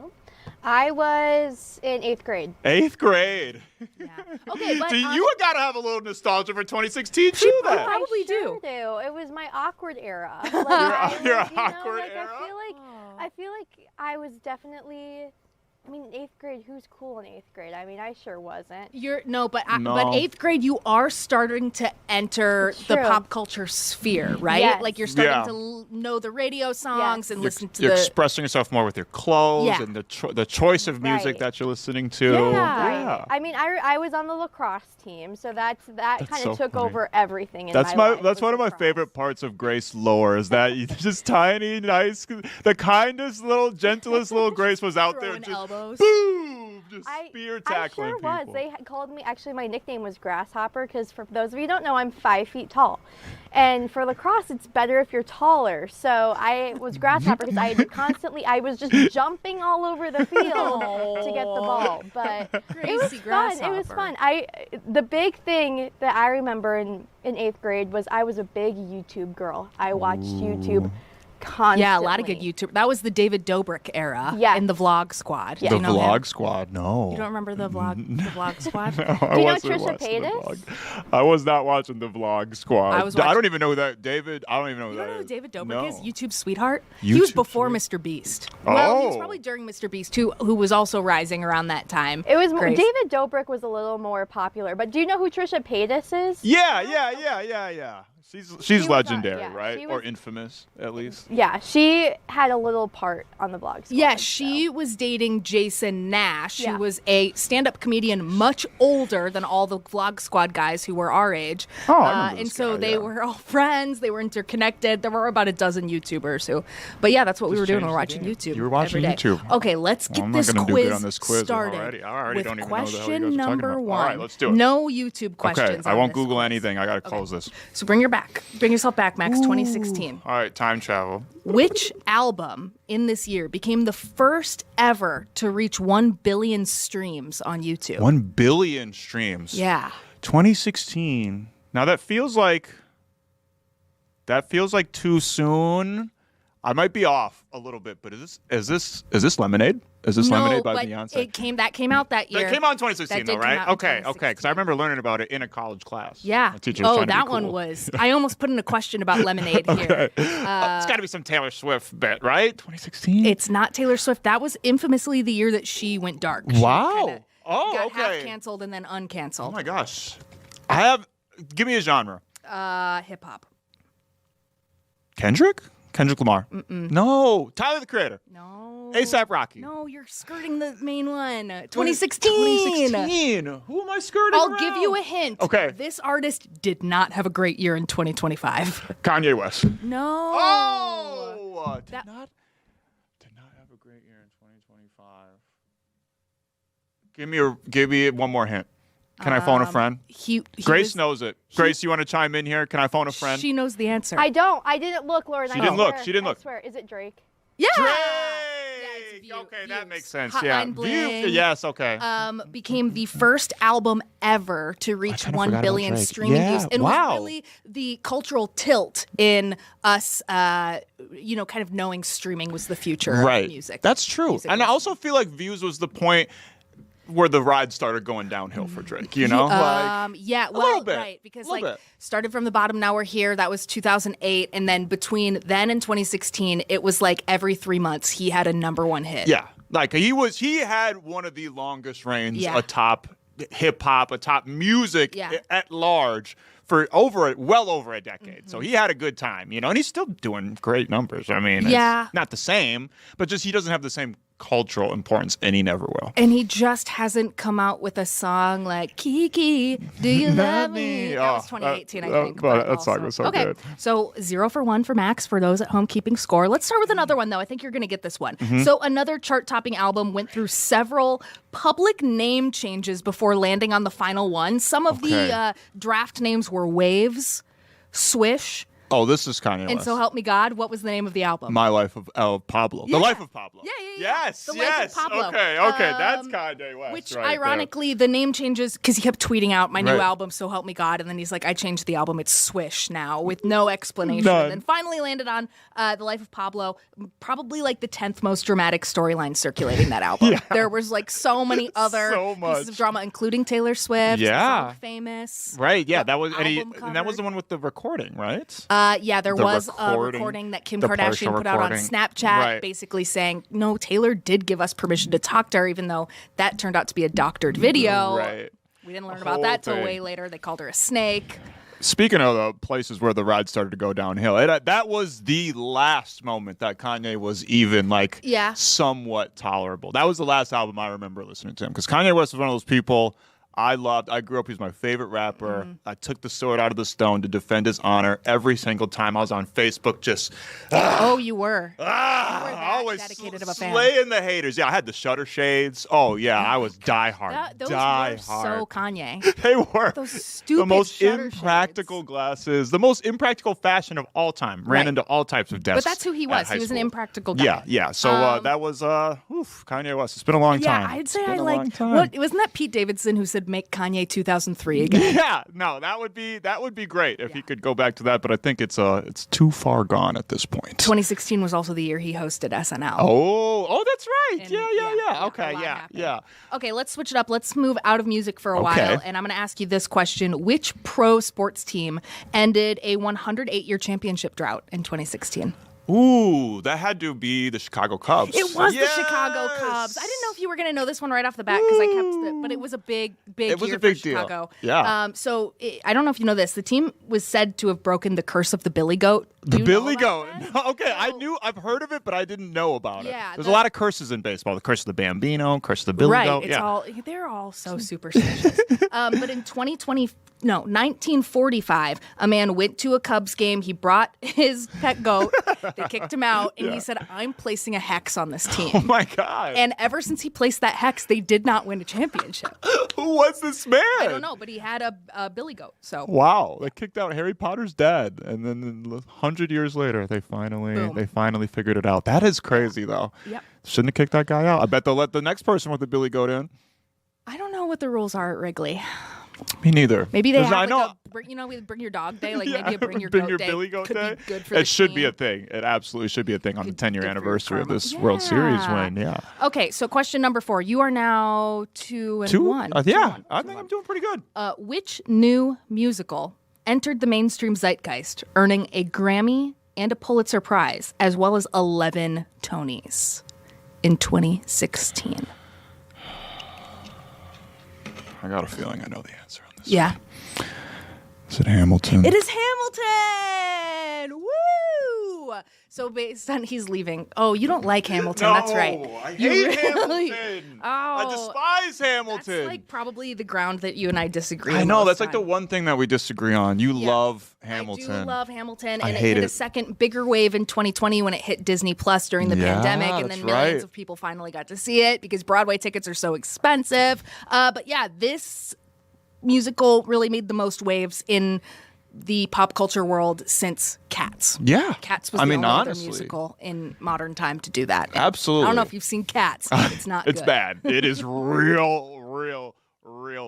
I was in 8th grade. 8th grade. Yeah. Okay, but So you got to have a little nostalgia for 2016 too. Then. probably Sure do. It was my awkward era. Like, your I awkward era? I feel like I was definitely. I mean, 8th grade. Who's cool in 8th grade? I mean, I sure wasn't. But No. 8th grade, you are starting to enter the True. pop culture sphere, right? Yes. Like you're starting Yeah. to know the radio songs and listen to You're the. expressing yourself more with your clothes Yeah. and the choice of music Right. that you're listening to. Yeah. I mean, I was on the lacrosse team, so that kind so of took funny. over everything in That's my life. that's was one of my lacrosse. favorite parts of Grace lore is that you just tiny, nice, the kindest little, gentlest little Grace was out there Throwing just elbows. boom, just spear I tackling sure people. was. They called me. Actually, my nickname was Grasshopper because for those of you who don't know, I'm 5 feet tall, and for lacrosse, it's better if you're taller. So I was Grasshopper because I was just jumping all over the field to get the ball. But it was Gracie fun. It was Grasshopper. fun. The big thing that I remember in 8th grade was I was a big YouTube girl. I watched YouTube constantly. Yeah, a lot of good YouTube. That was the David Dobrik era Yes. in the Vlog Squad. The Do you know Vlog him? Squad, no. You don't remember the Vlog Squad? No, I Do you know wasn't Trisha watching the Paytas? vlog. I was not watching the Vlog Squad. I was I don't watching- even know who that David. I don't even know who You that don't know who is. David Dobrik No. is? YouTube sweetheart? He was YouTube before Mr. Beast. Well, he was Oh. probably during Mr. Beast, too, who was also rising around that time. It was Grace. David Dobrik was a little more popular. But do you know who Trisha Paytas is? Yeah. She's was legendary, yeah, right? she Or was- infamous, at least. Yeah, she had a little part on the blog. Squad, Yeah, so. she was dating Jason Nash, Yeah. who was a stand-up comedian much older than all the Vlog Squad guys who were our age. Oh, I remember and this so guy, they yeah. were all friends. They were interconnected. There were about a dozen YouTubers who. But yeah, that's what we Just were doing. changed We were the watching game. YouTube. You were watching every day. YouTube. Okay, let's get I'm this not gonna do quiz good on this quiz started. already. I already with don't even know what the hell you question guys are talking number about. one. All right, let's do it. No YouTube questions. Okay, I on won't this Google quiz. anything. I gotta close this. So bring your back. Bring yourself back, Max. 2016. All right, time travel. Which album in this year became the first ever to reach 1 billion streams on YouTube? 1 billion streams. Yeah. 2016. Now that feels like too soon. I might be off a little bit, but is this Lemonade? Is this Lemonade by but Beyonce? that came out that year. That came out in 2016, That though, did come right? out in Okay, 2016. because I remember learning about it in a college class. Yeah. My teacher was trying to be that one cool. was. I almost put in a question about Lemonade here. It's got to be some Taylor Swift bit, right? 2016. It's not Taylor Swift. That was infamously the year that she went dark. She Wow. kinda Oh, got okay. half canceled and then Oh uncanceled. my gosh. Give me a genre. Hip hop. Kendrick Lamar. No. Tyler the Creator. No. ASAP Rocky. No, you're skirting the main one. 2016. 2016. Who am I skirting I'll around? give you a hint. Okay. This artist did not have a great year in 2025. Kanye West. No. Oh, did That- not have a great year in 2025. Give me one more hint. Can I phone a friend? He Grace was- knows it. Grace, you want to chime in here? Can I phone a friend? She knows the answer. I don't. I didn't look, Lauren. She didn't look. She didn't I look. swear. Is it Drake? yeah. Drake! it's Views. Okay, that makes sense. Hotline Yeah. Bling. Yes, okay. Became the first album ever to reach kinda 1 forgot about billion Drake. streaming Yeah, views, and wow. was really the cultural tilt in us, kind of knowing streaming was the future Right. of music. That's true. Music And I listening. also feel like Views was the point where the ride started going downhill for Drake, you know? Yeah, little well, bit. right, because Little bit. started from the bottom, now we're here. That was 2008, and then between then and 2016, it was like every 3 months he had a number one hit. Yeah. Like he had one of the longest reigns Yeah. atop hip hop, atop music Yeah. at large for well over a decade. So he had a good time, you know, and he's still doing great numbers. I mean, Yeah. it's not the same, but just he doesn't have the same cultural importance, and he never will. And he just hasn't come out with a song like Kiki, do you love me? That was 2018, I think. But that also- song was so okay, good. so 0 for 1 for Max for those at home keeping score. Let's start with another one, though. I think you're going to get this one. Mm-hmm. So another chart-topping album went through several public name changes before landing on the final one. Some of Okay. the draft names were Waves, Swish, Oh, this is Kanye and West. So Help Me God. What was the name of the album? My Life of Pablo. Yeah. The Life of Pablo. Yeah. Yes, The Life yes. of Pablo. Okay, that's Kanye West. Which, right there. ironically, the name changes because he kept tweeting out my new Right. album, So Help Me God, and then he's like, I changed the album. It's Swish now with no explanation. None. And then finally landed on The Life of Pablo, probably like the 10th most dramatic storyline circulating that album. Yeah. There was like so many other So pieces much. of drama, including Taylor Swift, Yeah. Drunk Famous. Right, yeah, the that was album and that was cover. the one with the recording, right? Yeah, there The was a recording, recording that Kim the Kardashian partial put out on recording. Snapchat, Right. basically saying, no, Taylor did give us permission to talk to her, even though that turned out to be a doctored video. Right. We didn't learn The about that whole till way thing. later. They called her a snake. Speaking of the places where the ride started to go downhill, that was the last moment that Kanye was even like Yeah. somewhat tolerable. That was the last album I remember listening to him because Kanye West was one of those people I loved. I grew up, he was my favorite rapper. Mm-hmm. I took the sword out of the stone to defend his honor every single time I was on Facebook just Oh, you were. always dedicated of a fan. slaying the haters. Yeah, I had the shutter shades. Oh yeah, I was diehard. Those diehard. were so Kanye. They were Those stupid the most shutter impractical glasses, the most impractical fashion of all time. Ran Right. into all types of desks. But that's who he at was. high He was an school. impractical guy. Yeah. So that was Kanye West. It's been a long Yeah, time. I'd say It's I been a long like. time. What wasn't that Pete Davidson who said make Kanye 2003 again? Yeah, no, that would be great if he could go back to that. But I think it's too far gone at this point. 2016 was also the year he hosted SNL. Oh, that's right. And Yeah. a Okay, lot yeah, happened. yeah. Okay, let's switch it up. Let's move out of music for a Okay. while. And I'm going to ask you this question. Which pro sports team ended a 108-year championship drought in 2016? Ooh, that had to be the Chicago Cubs. It was the Chicago Cubs. I didn't know if you were going to know this one right off the bat because I kept it, but it was a big It was year a big for deal. Chicago. Yeah. I don't know if you know this. The team was said to have broken the curse of the Billy Goat The You know Billy about Goat. that? Okay, I've heard of it, but I didn't know about it. Yeah, There's a lot of curses in baseball. The curse of the Bambino, curse of the Billy Right. Goat. It's Yeah. all they're all so superstitious. But in 1945, a man went to a Cubs game. He brought his pet goat. They kicked him out, and he said, "I'm placing a hex on this team." Oh my God. And ever since he placed that hex, they did not win a championship. Who was this man? I don't know, but he had a billy goat. So Wow, they kicked out Harry Potter's dad, and then 100 years later, they finally figured it out. That is crazy, though. Yep. Shouldn't have kicked that guy out. I bet they'll let the next person with the Billy Goat in. I don't know what the rules are at Wrigley. Me neither. Maybe they have I know. we bring your dog day, like Yeah, maybe a bring your bring goat your day. Billy Goat could day. Be good for the It should be team. a thing. It absolutely should be a thing on the 10-year good for your anniversary of karma. this World Series win. Yeah. Okay, so question number 4. You are now 2-1. Yeah, I think I'm doing pretty good. Which new musical entered the mainstream zeitgeist, earning a Grammy and a Pulitzer Prize, as well as 11 Tonys in 2016? I got a feeling I know the answer on this. Yeah. Is it Hamilton? It is Hamilton! Woo! So based on he's leaving. Oh, you don't like Hamilton. No, That's right. I You hate really- Hamilton. Oh, I despise Hamilton. That's like probably the ground that you and I disagree. I the know. most That's like the on. one thing that we disagree on. You love Hamilton. I do love Hamilton, I and it hate hit a it. second bigger wave in 2020 when it hit Disney Plus during the Yeah, pandemic, and then that's millions right. of people finally got to see it because Broadway tickets are so expensive. But yeah, this musical really made the most waves in the pop culture world since Cats. Yeah. Cats was I the mean, only other honestly. musical in modern time to do that. And Absolutely. I don't know if you've seen Cats, but it's not It's good. bad. It is real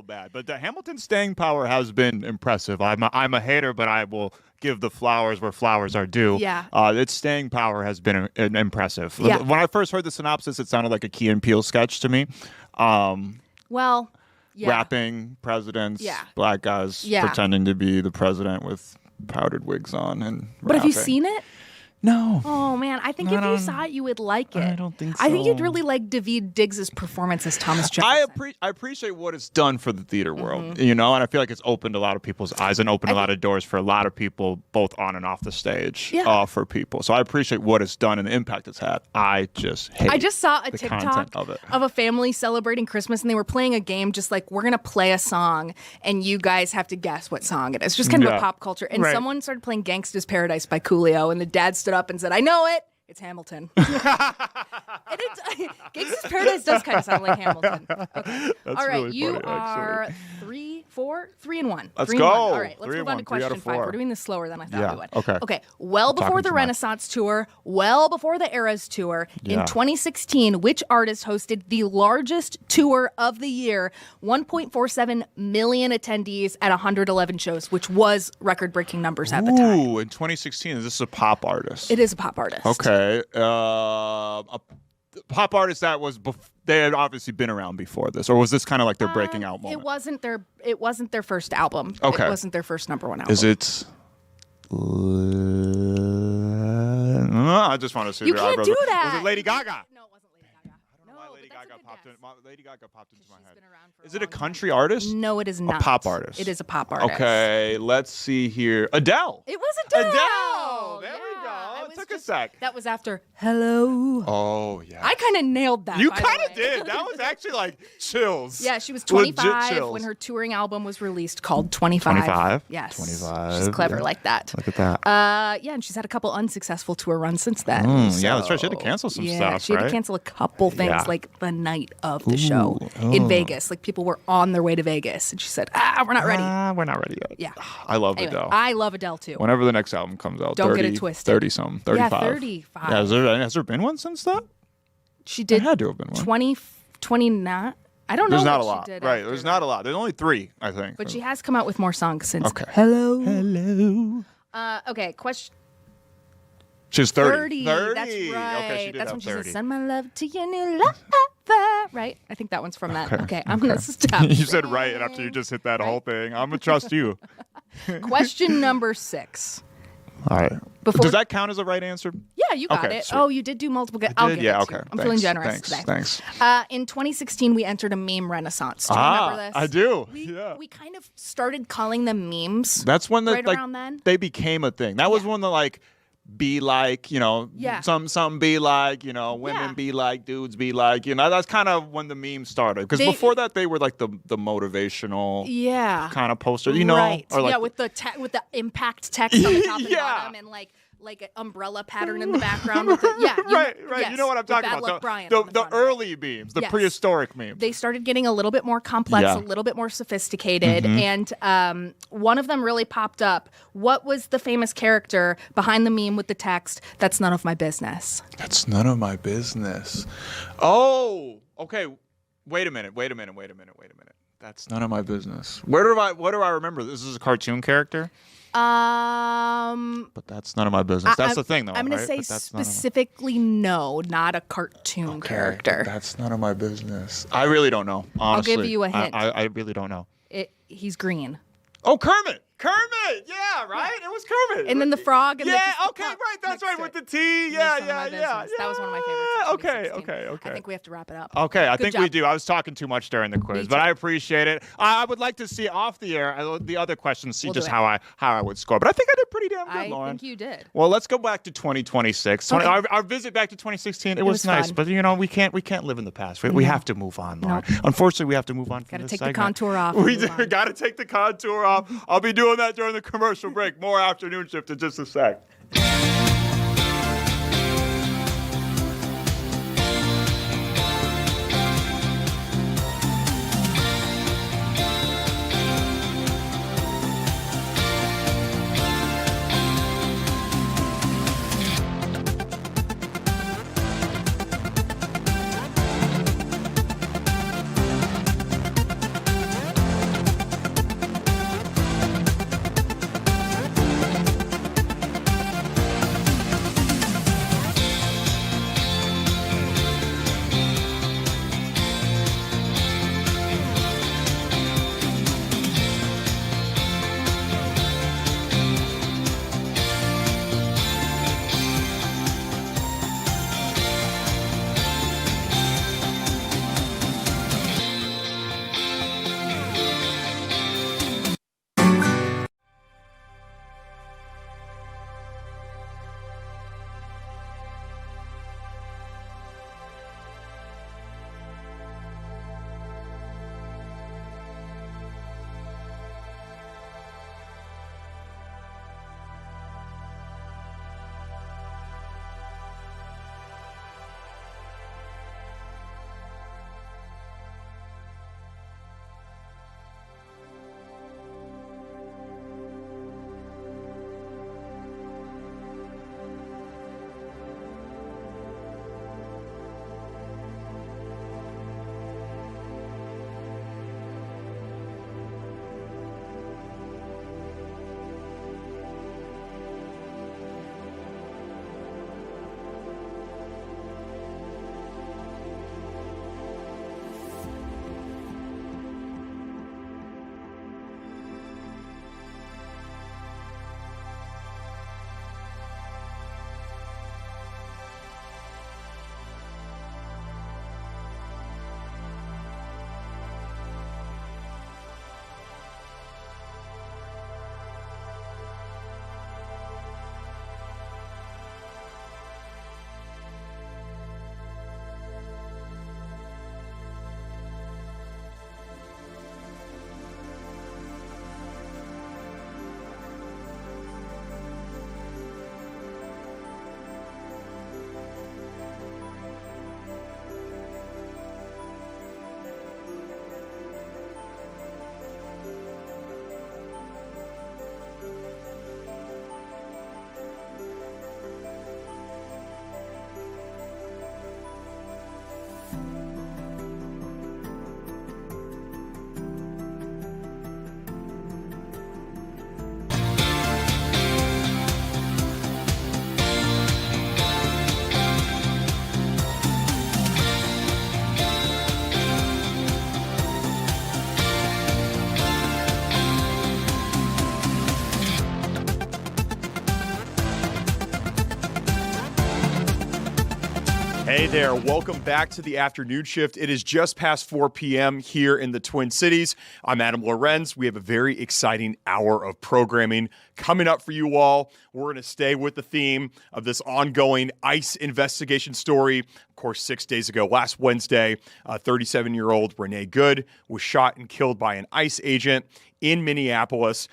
bad. But the Hamilton staying power has been impressive. I'm a hater, but I will give the flowers where flowers are due. Yeah. Its staying power has been impressive. Yeah. When I first heard the synopsis, it sounded like a Key and Peele sketch to me. Well, yeah. Rapping presidents, Yeah. black guys Yeah. pretending to be the president with powdered wigs on and But have you rapping. seen it? No. Oh man, I think if you saw it, you would like it. I don't think I think so. you'd really like Daveed Diggs' performance as Thomas Jefferson. I appreciate what it's done for the theater world, and I feel like it's opened a lot of people's eyes and opened a lot of doors for a lot of people, both on and off the stage, for people. So I appreciate what it's done and the impact it's had. I just hate I just saw a the TikTok content of it. of a family celebrating Christmas, and they were playing a game just like, we're going to play a song, and you guys have to guess what song it is. Just kind of a pop culture. And Right. someone started playing Gangsta's Paradise by Coolio, and the dad stood up and said, I know it. It's Hamilton. And Gangsta's Paradise does kind of sound like Hamilton. Okay. That's All right, really you funny, are actually. 3-1. Let's 3-1. go. All right, let's 3-1, move on to 3 out question of 5. 4. We're doing this slower than I thought Yeah, we would. okay. Okay. Well Talking before the too much. Renaissance tour, well before the Eras tour, Yeah. in 2016, which artist hosted the largest tour of the year, 1.47 million attendees at 111 shows, which was record-breaking numbers at the time. Ooh, in 2016, is this a pop artist? It is a pop artist. Okay. A pop artist that was they had obviously been around before this, or was this kind of like their breaking out moment? It wasn't their first album. Okay. It wasn't their first number 1 album. Is it? I just want to see. You your can't eyebrows. do that. Was it Lady Gaga? No, it wasn't Lady Gaga. I don't know why Lady Gaga popped in. Lady Gaga popped into my head. Been around for Is it a country artist? No, it is not. pop artist. It is a pop artist. Okay, let's see here. Adele. It was Adele. Adele. There we Yeah, go. I It was took a just- sec. That was after Hello. Oh yeah. I kind of nailed that. You by the kind of way. did. That was actually like chills. Yeah, she was Legit 25 chills. when her touring album was released called 25. 25? Yes. 25, She's clever yeah. like that. Look at that. Yeah, and she's had a couple unsuccessful tour runs since then. Yeah, that's right. She had to cancel some yeah, stuff, she had right? to cancel a couple things Yeah. like the night of the show in Vegas. Like people were on their way to Vegas, and she said, we're not ready. We're not ready yet. Yeah. I love Anyway, Adele. I love Adele too. Whenever the next album comes out, Don't 30, get it twisted. 30 something, 35. Yeah, 35. Yeah, has there been one since that? She did There had to have been one. 29. I don't know. There's not what a she lot. did Right, after there's that. not a lot. There's only 3, I think. But she has come out with more songs since. Okay. Hello. Hello. Okay, question. She's 30. 30. That's right. Okay, she did That's have when she 30. says, "Send my love to your new lover." Right? I think that one's from that. Okay, I'm gonna stop. You said right, and after you just hit that whole thing, I'm gonna trust you. Question number 6. All right. Before- Does that count as a right answer? Yeah, you got Okay, it. sweet. Oh, you did do multiple. I'll give Yeah, it to you. okay. I'm feeling generous Thanks. today. Thanks. In 2016, we entered a meme renaissance. Do you remember this? I do. We kind of started calling them memes. That's when right around then. they became a thing. That was when the be like, Yeah. some be like, women be like, dudes be like, that's kind of when the meme started. Because before that, they were like the motivational kind of poster, Right. Or like, with the impact text on the top and bottom and like an umbrella pattern in the background. With right. Yes, You know what I'm talking Bad about. Luck Brian on The front. early memes, the prehistoric memes. They started getting a little bit more complex, a little bit more sophisticated, and one of them really popped up. What was the famous character behind the meme with the text, "That's none of my business"? That's none of my business. Oh, okay. Wait a minute. That's none of my business. What do I remember? This is a cartoon character? But that's none of my business. That's the thing, though. I'm going right? to say specifically no, not a cartoon character. That's none of my business. I really don't know, honestly. I'll give you a hint. I really don't know. He's green. Oh, Kermit! Yeah, right? It was Kermit. And then the frog. And right. That's right, with the T. Yeah. That was one of my favorites. Okay. I think we have to wrap it up. Okay, I Good think job. we do. I was talking too much during the quiz, but I appreciate it. I would like to see off the air the other questions, see We'll just do how I would score. But I think I did pretty damn good, I Lauren. think you did. Well, let's go back to 2026. Okay. Our visit back to 2016, it was nice, fun. but we can't live in the past. We have to move on, Lauren. Unfortunately, we have to move on from Gotta this take segment. the contour off. We got to take the contour off. I'll be doing that during the commercial break. More afternoon shift in just a sec. Hey there, welcome back to the afternoon shift. It is just past 4 p.m. here in the Twin Cities. I'm Adam Lorenz. We have a very exciting hour of programming coming up for you all. We're going to stay with the theme of this ongoing ICE investigation story. Of course, 6 days ago, last Wednesday, 37-year-old Renee Good was shot and killed by an ICE agent in Minneapolis.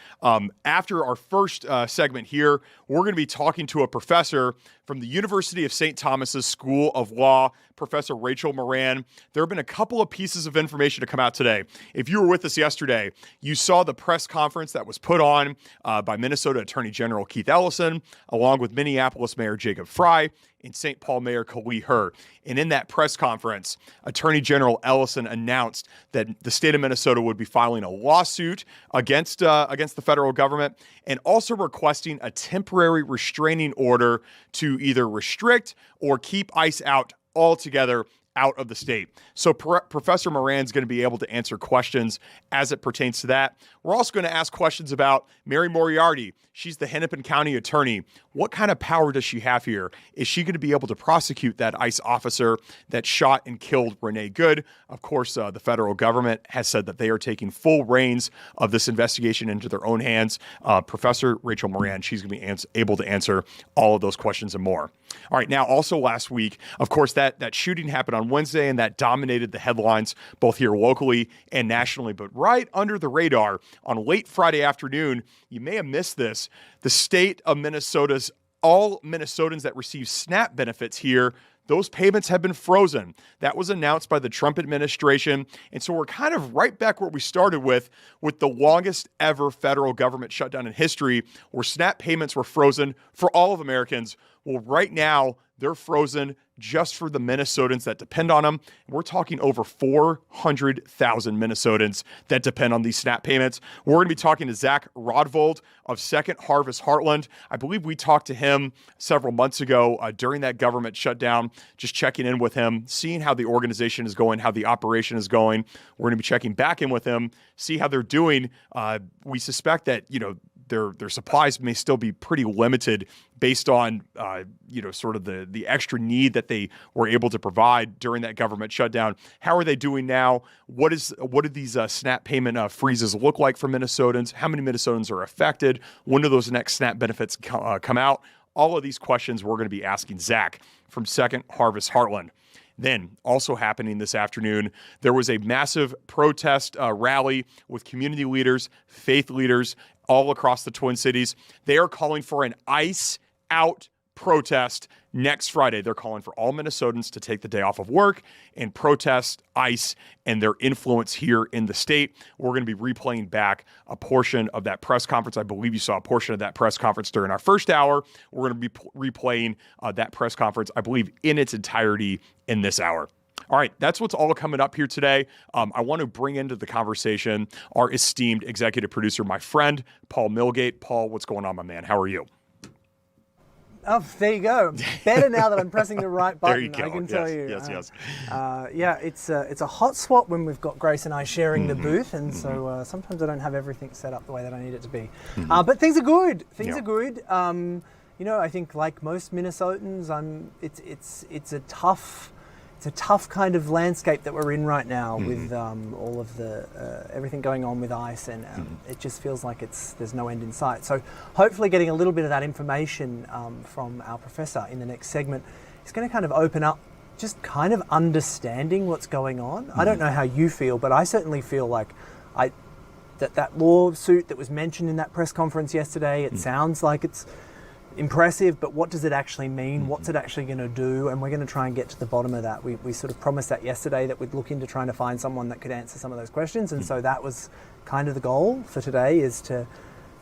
After our first segment here, we're going to be talking to a professor from the University of St. Thomas's School of Law, Professor Rachel Moran. There have been a couple of pieces of information to come out today. If you were with us yesterday, you saw the press conference that was put on by Minnesota Attorney General Keith Ellison, along with Minneapolis Mayor Jacob Frey and St. Paul Mayor Kali Herr. And in that press conference, Attorney General Ellison announced that the state of Minnesota would be filing a lawsuit against the federal government and also requesting a temporary restraining order to either restrict or keep ICE out altogether out of the state. So Professor Moran's going to be able to answer questions as it pertains to that. We're also going to ask questions about Mary Moriarty. She's the Hennepin County attorney. What kind of power does she have here? Is she going to be able to prosecute that ICE officer that shot and killed Renee Good? Of course, the federal government has said that they are taking full reins of this investigation into their own hands. Professor Rachel Moran, she's going to be able to answer all of those questions and more. All right, now also last week, of course, that shooting happened on Wednesday, and that dominated the headlines both here locally and nationally. But right under the radar on late Friday afternoon, you may have missed this, the state of Minnesota's all Minnesotans that receive SNAP benefits here, those payments have been frozen. That was announced by the Trump administration. And so we're kind of right back where we started with the longest ever federal government shutdown in history, where SNAP payments were frozen for all of Americans. Well, right now, they're frozen just for the Minnesotans that depend on them. We're talking over 400,000 Minnesotans that depend on these SNAP payments. We're going to be talking to Zach Rodvold of Second Harvest Heartland. I believe we talked to him several months ago during that government shutdown, just checking in with him, seeing how the organization is going, how the operation is going. We're going to be checking back in with him, see how they're doing. We suspect that, their supplies may still be pretty limited based on, sort of the extra need that they were able to provide during that government shutdown. How are they doing now? What do these SNAP payment freezes look like for Minnesotans? How many Minnesotans are affected? When do those next SNAP benefits come out? All of these questions we're going to be asking Zach from Second Harvest Heartland. Then, also happening this afternoon, there was a massive protest rally with community leaders, faith leaders, all across the Twin Cities. They are calling for an ICE out protest next Friday. They're calling for all Minnesotans to take the day off of work and protest ICE and their influence here in the state. We're going to be replaying back a portion of that press conference. I believe you saw a portion of that press conference during our first hour. We're going to be replaying that press conference, I believe, in its entirety in this hour. All right, that's what's all coming up here today. I want to bring into the conversation our esteemed executive producer, my friend, Paul Milgate. Paul, what's going on, my man? How are you? Oh, there you go. Better now that I'm pressing the right button. There you go. I can tell you. Yes. Yeah, it's a hot swap when we've got Grace and I sharing the booth, and so sometimes I don't have everything set up the way that I need it to be. But things are good. Things are good. I think like most Minnesotans, it's a tough kind of landscape that we're in right now with all of the everything going on with ICE, and it just feels like there's no end in sight. So hopefully getting a little bit of that information from our professor in the next segment is going to kind of open up just kind of understanding what's going on. I don't know how you feel, but I certainly feel like that lawsuit that was mentioned in that press conference yesterday, it sounds like it's impressive, but what does it actually mean? What's it actually going to do? And we're going to try and get to the bottom of that. We sort of promised that yesterday, that we'd look into trying to find someone that could answer some of those questions. And so that was kind of the goal for today, is to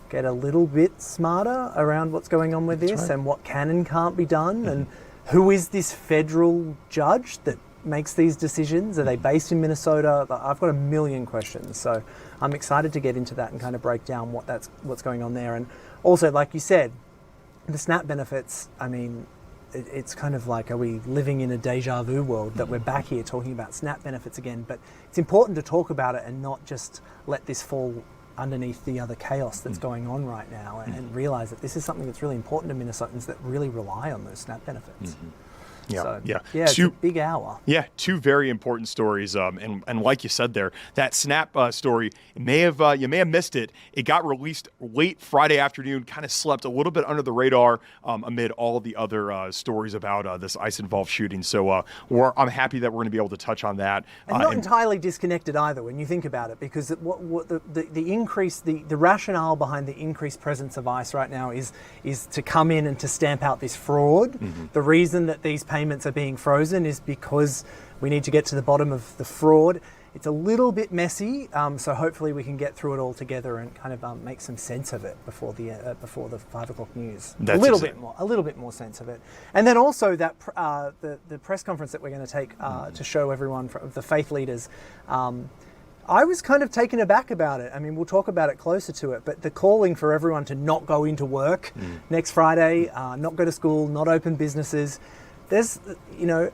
get a little bit smarter around what's going on with this and what can and can't be done. And who is this federal judge that makes these decisions? Are they based in Minnesota? I've got a million questions. So I'm excited to get into that and kind of break down what's going on there. And also, like you said, the SNAP benefits, I mean, it's kind of like, are we living in a deja vu world that we're back here talking about SNAP benefits again? But it's important to talk about it and not just let this fall underneath the other chaos that's going on right now, and realize that this is something that's really important to Minnesotans that really rely on those SNAP benefits. Yeah, So, yeah. it's a big hour. Yeah, two very important stories. And like you said there, that Snap story, you may have missed it. It got released late Friday afternoon, kind of slept a little bit under the radar amid all of the other stories about this ICE-involved shooting. So I'm happy that we're going to be able to touch on that. And not entirely disconnected either when you think about it, because what the increase, the rationale behind the increased presence of ICE right now is to come in and to stamp out this fraud. Mm-hmm. The reason that these payments are being frozen is because we need to get to the bottom of the fraud. It's a little bit messy, so hopefully we can get through it all together and kind of make some sense of it before the 5 o'clock news. That's a little bit more sense of it, and then also that the press conference that we're going to take to show everyone the faith leaders. I was kind of taken aback about it. I mean, we'll talk about it closer to it, but the calling for everyone to not go into work next Friday, not go to school, not open businesses. There's,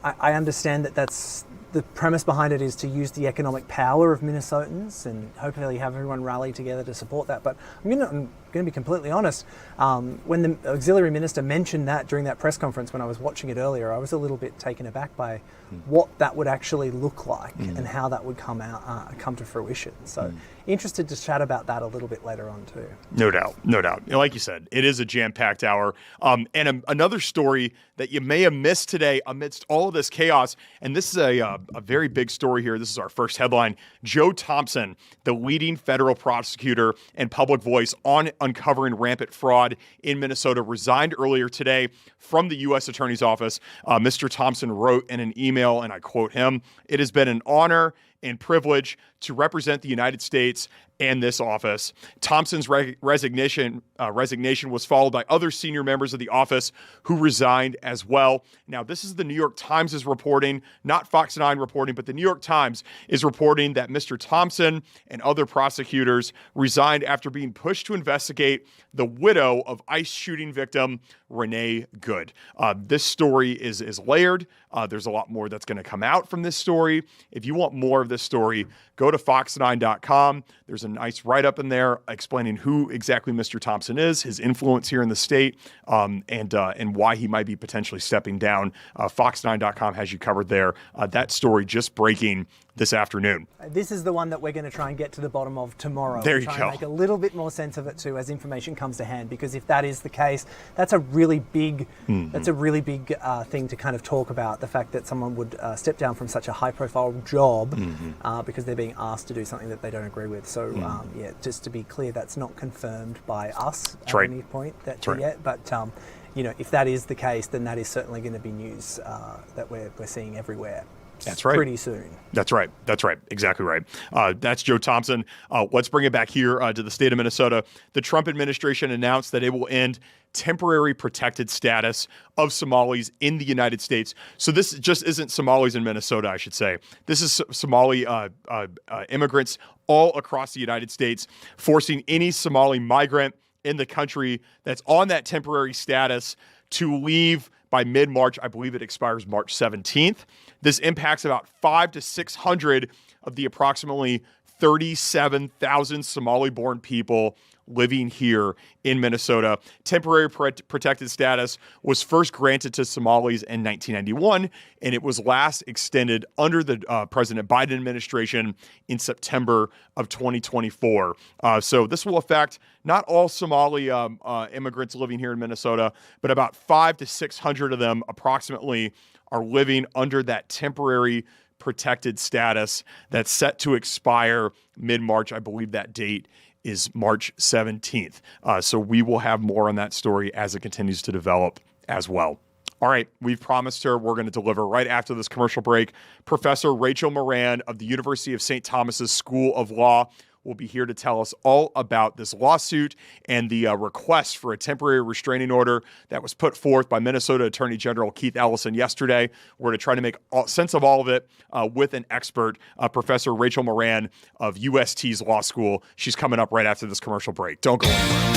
I understand that the premise behind it is to use the economic power of Minnesotans and hopefully have everyone rally together to support that. But I'm going to be completely honest. When the auxiliary minister mentioned that during that press conference, when I was watching it earlier, I was a little bit taken aback by what that would actually look like and how that would come to fruition. So interested to chat about that a little bit later on too. No doubt. Like you said, it is a jam-packed hour. And another story that you may have missed today amidst all of this chaos, and this is a very big story here. This is our first headline. Joe Thompson, the leading federal prosecutor and public voice on uncovering rampant fraud in Minnesota, resigned earlier today from the U.S. Attorney's Office. Mr. Thompson wrote in an email, and I quote him, "It has been an honor and privilege to represent the United States and this office." Thompson's resignation was followed by other senior members of the office who resigned as well. Now, this is the New York Times is reporting, not Fox 9 reporting, but the New York Times is reporting that Mr. Thompson and other prosecutors resigned after being pushed to investigate the widow of ICE shooting victim Renee Good. This story is layered. There's a lot more that's going to come out from this story. If you want more of this story, go to fox9.com. There's a nice write-up in there explaining who exactly Mr. Thompson is, his influence here in the state, and why he might be potentially stepping down. Fox9.com has you covered there. That story just breaking this afternoon. This is the one that we're going to try and get to the bottom of tomorrow. There you try go. And make a little bit more sense of it too as information comes to hand, because if that is the case, that's a really big thing to kind of talk about, the fact that someone would step down from such a high-profile job because they're being asked to do something that they don't agree with. So just to be clear, that's not confirmed by us at any point yet. But if that is the case, then that is certainly going to be news that we're seeing everywhere. That's right. Pretty soon. That's right. Exactly right. That's Joe Thompson. Let's bring it back here to the state of Minnesota. The Trump administration announced that it will end temporary protected status of Somalis in the United States. So this just isn't Somalis in Minnesota, I should say. This is Somali immigrants all across the United States, forcing any Somali migrant in the country that's on that temporary status to leave by mid-March. I believe it expires March 17th. This impacts about 500 to 600 of the approximately 37,000 Somali-born people living here in Minnesota. Temporary protected status was first granted to Somalis in 1991, and it was last extended under the President Biden administration in September of 2024. So this will affect not all Somali immigrants living here in Minnesota, but about 500 to 600 of them approximately are living under that temporary protected status that's set to expire mid-March. I believe that date is March 17th. So we will have more on that story as it continues to develop as well. All right, we've promised her we're going to deliver right after this commercial break. Professor Rachel Moran of the University of St. Thomas's School of Law will be here to tell us all about this lawsuit and the request for a temporary restraining order that was put forth by Minnesota Attorney General Keith Ellison yesterday. We're going to try to make sense of all of it with an expert, Professor Rachel Moran of UST's Law School. She's coming up right after this commercial break. Don't go anywhere.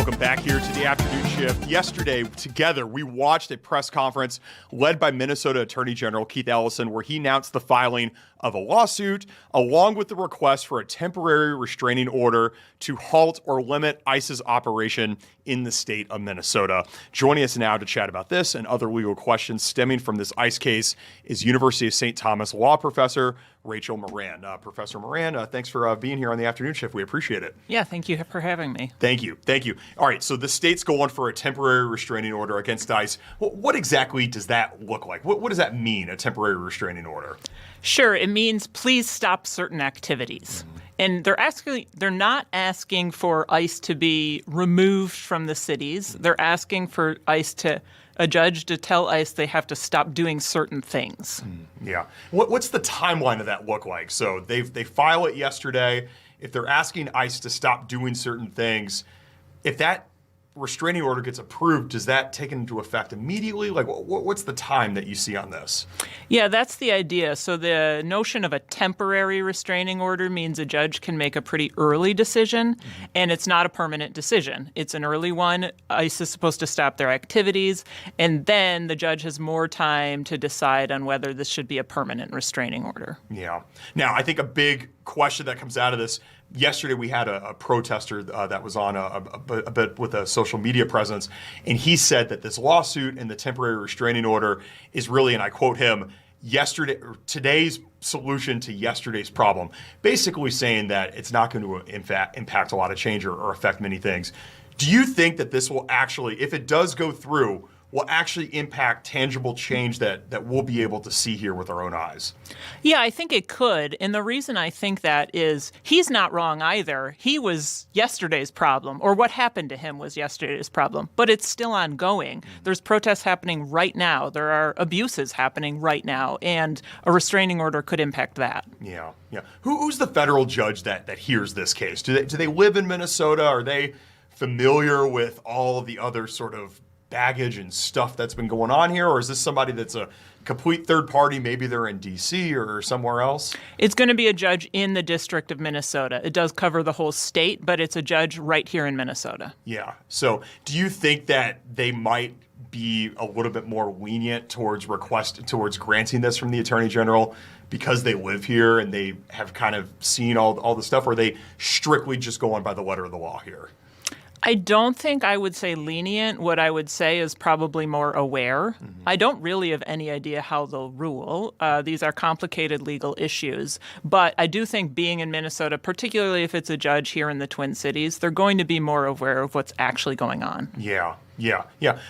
Welcome back here to the afternoon shift. Yesterday, together, we watched a press conference led by Minnesota Attorney General Keith Ellison, where he announced the filing of a lawsuit, along with the request for a temporary restraining order to halt or limit ICE's operation in the state of Minnesota. Joining us now to chat about this and other legal questions stemming from this ICE case is University of St. Thomas law professor Rachel Moran. Professor Moran, thanks for being here on the afternoon shift. We appreciate it. Yeah, thank you for having me. Thank you. Thank you. All right, so the state's going for a temporary restraining order against ICE. What exactly does that look like? What does that mean, a temporary restraining order? Sure, it means please stop certain activities. And they're not asking for ICE to be removed from the cities. They're asking for a judge to tell ICE they have to stop doing certain things. Yeah. What's the timeline of that look like? So they file it yesterday. If they're asking ICE to stop doing certain things, if that restraining order gets approved, does that take into effect immediately? Like, what's the time that you see on this? Yeah, that's the idea. So the notion of a temporary restraining order means a judge can make a pretty early decision, and it's not a permanent decision. It's an early one. ICE is supposed to stop their activities, and then the judge has more time to decide on whether this should be a permanent restraining order. Yeah. Now, I think a big question that comes out of this, yesterday we had a protester that was on a bit with a social media presence, and he said that this lawsuit and the temporary restraining order is really, and I quote him, today's solution to yesterday's problem, basically saying that it's not going to impact a lot of change or affect many things. Do you think that this will actually, if it does go through, will actually impact tangible change that we'll be able to see here with our own eyes? Yeah, I think it could. And the reason I think that is he's not wrong either. He was yesterday's problem, or what happened to him was yesterday's problem, but it's still ongoing. There's protests happening right now. There are abuses happening right now, and a restraining order could impact that. Yeah, yeah. Who's the federal judge that hears this case? Do they live in Minnesota? Are they familiar with all of the other sort of baggage and stuff that's been going on here? Or is this somebody that's a complete third party? Maybe they're in D.C. or somewhere else? It's going to be a judge in the District of Minnesota. It does cover the whole state, but it's a judge right here in Minnesota. Yeah. So do you think that they might be a little bit more lenient towards granting this from the Attorney General because they live here and they have kind of seen all the stuff? Or are they strictly just going by the letter of the law here? I don't think I would say lenient. What I would say is probably more aware. I don't really have any idea how they'll rule. These are complicated legal issues. But I do think being in Minnesota, particularly if it's a judge here in the Twin Cities, they're going to be more aware of what's actually going on. Yeah.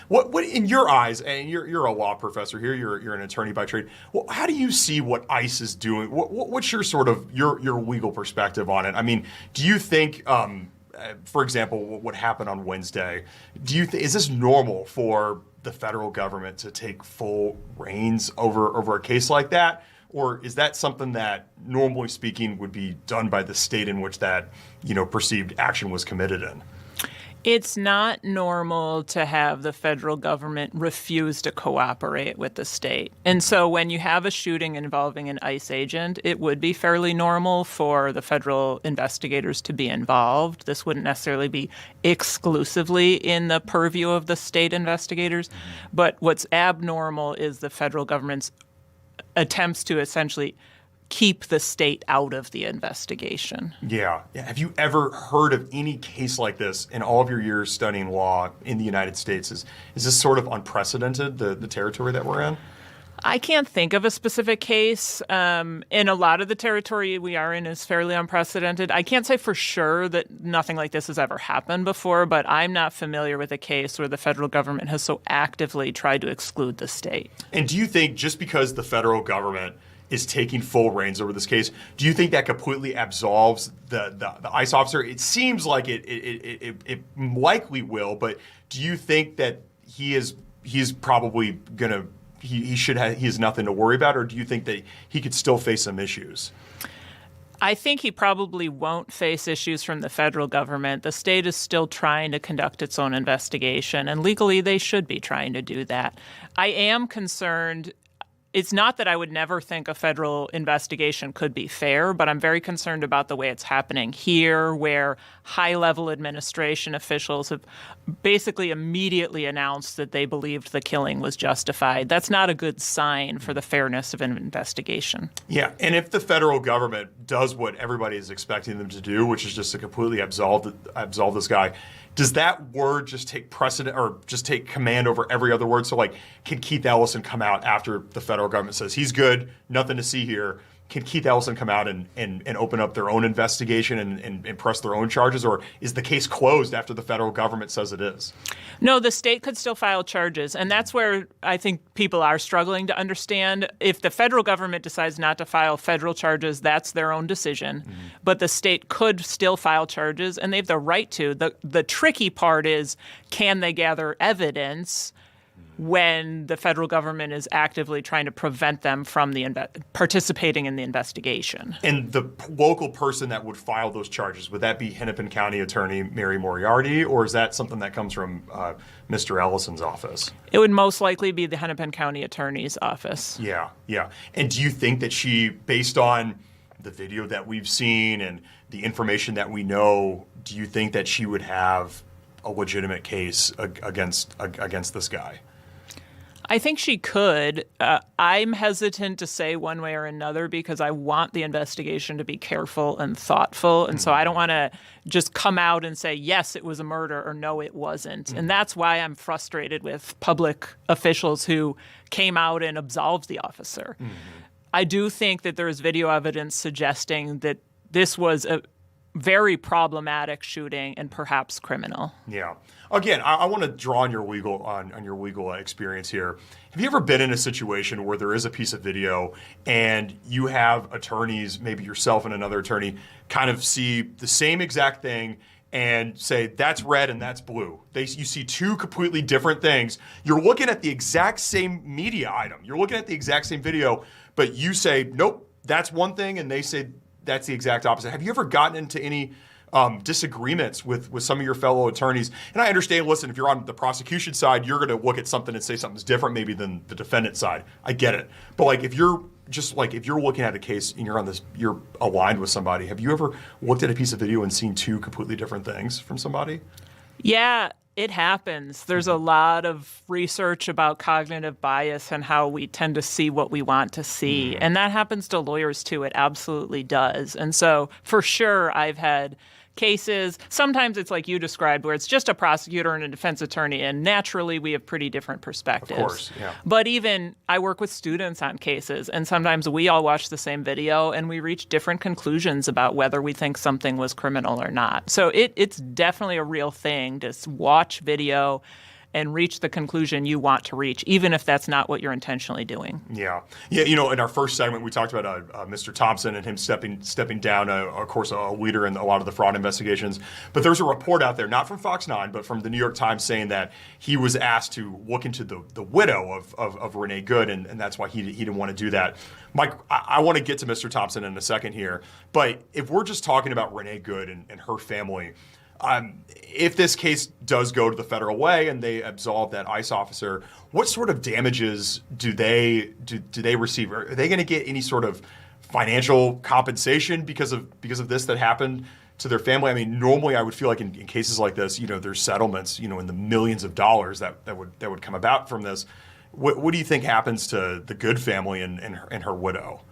What in your eyes, and you're a law professor here, you're an attorney by trade. Well, how do you see what ICE is doing? What's your sort of your legal perspective on it? I mean, do you think, for example, what happened on Wednesday, is this normal for the federal government to take full reins over a case like that? Or is that something that, normally speaking, would be done by the state in which that, perceived action was committed in? It's not normal to have the federal government refuse to cooperate with the state. And so when you have a shooting involving an ICE agent, it would be fairly normal for the federal investigators to be involved. This wouldn't necessarily be exclusively in the purview of the state investigators. But what's abnormal is the federal government's attempts to essentially keep the state out of the investigation. Yeah. Have you ever heard of any case like this in all of your years studying law in the United States? Is this sort of unprecedented, the territory that we're in? I can't think of a specific case. In a lot of the territory we are in is fairly unprecedented. I can't say for sure that nothing like this has ever happened before, but I'm not familiar with a case where the federal government has so actively tried to exclude the state. And do you think just because the federal government is taking full reins over this case, do you think that completely absolves the ICE officer? It seems like it likely will, but do you think that he's probably gonna he has nothing to worry about, or do you think that he could still face some issues? I think he probably won't face issues from the federal government. The state is still trying to conduct its own investigation, and legally they should be trying to do that. I am concerned It's not that I would never think a federal investigation could be fair, but I'm very concerned about the way it's happening here, where high-level administration officials have basically immediately announced that they believed the killing was justified. That's not a good sign for the fairness of an investigation. Yeah, and if the federal government does what everybody is expecting them to do, which is just to completely absolve this guy, does that word just take precedent or just take command over every other word? So, like, can Keith Ellison come out after the federal government says he's good, nothing to see here? Can Keith Ellison come out and open up their own investigation and press their own charges? Or is the case closed after the federal government says it is? No, the state could still file charges. And that's where I think people are struggling to understand. If the federal government decides not to file federal charges, that's their own decision. Mm-hmm. But the state could still file charges, and they have the right to. The tricky part is, can they gather evidence when the federal government is actively trying to prevent them from participating in the investigation? And the local person that would file those charges, would that be Hennepin County Attorney Mary Moriarty, or is that something that comes from Mr. Ellison's office? It would most likely be the Hennepin County Attorney's office. Yeah. And do you think that she, based on the video that we've seen and the information that we know, do you think that she would have a legitimate case against this guy? I think she could. I'm hesitant to say one way or another because I want the investigation to be careful and thoughtful. And so I don't want to just come out and say, yes, it was a murder, or no, it wasn't. And that's why I'm frustrated with public officials who came out and absolved the officer. Mm-hmm. I do think that there is video evidence suggesting that this was a very problematic shooting and perhaps criminal. Yeah. Again, I want to draw on your legal experience here. Have you ever been in a situation where there is a piece of video and you have attorneys, maybe yourself and another attorney, kind of see the same exact thing and say, that's red and that's blue? You see two completely different things. You're looking at the exact same media item. You're looking at the exact same video, but you say, nope, that's one thing, and they say that's the exact opposite. Have you ever gotten into any disagreements with some of your fellow attorneys? And I understand, listen, if you're on the prosecution side, you're going to look at something and say something's different maybe than the defendant side. I get it. But like, if you're looking at a case and you're aligned with somebody, have you ever looked at a piece of video and seen two completely different things from somebody? Yeah, it happens. There's a lot of research about cognitive bias and how we tend to see what we want to see. And that happens to lawyers too. It absolutely does. And so for sure, I've had cases. Sometimes it's like you described, where it's just a prosecutor and a defense attorney, and naturally we have pretty different perspectives. Of course, yeah. But even I work with students on cases, and sometimes we all watch the same video and we reach different conclusions about whether we think something was criminal or not. So it's definitely a real thing to watch video and reach the conclusion you want to reach, even if that's not what you're intentionally doing. Yeah. You know, in our first segment, we talked about Mr. Thompson and him stepping down, of course, a leader in a lot of the fraud investigations. But there's a report out there, not from Fox 9, but from the New York Times, saying that he was asked to look into the widow of Renee Good, and that's why he didn't want to do that. Mike, I want to get to Mr. Thompson in a second here, but if we're just talking about Renee Good and her family, if this case does go to the federal way and they absolve that ICE officer, what sort of damages do they receive? Are they going to get any sort of financial compensation because of this that happened to their family? I mean, normally I would feel like in cases like this, there's settlements, in the millions of dollars that would come about from this. What do you think happens to the Good family and her widow?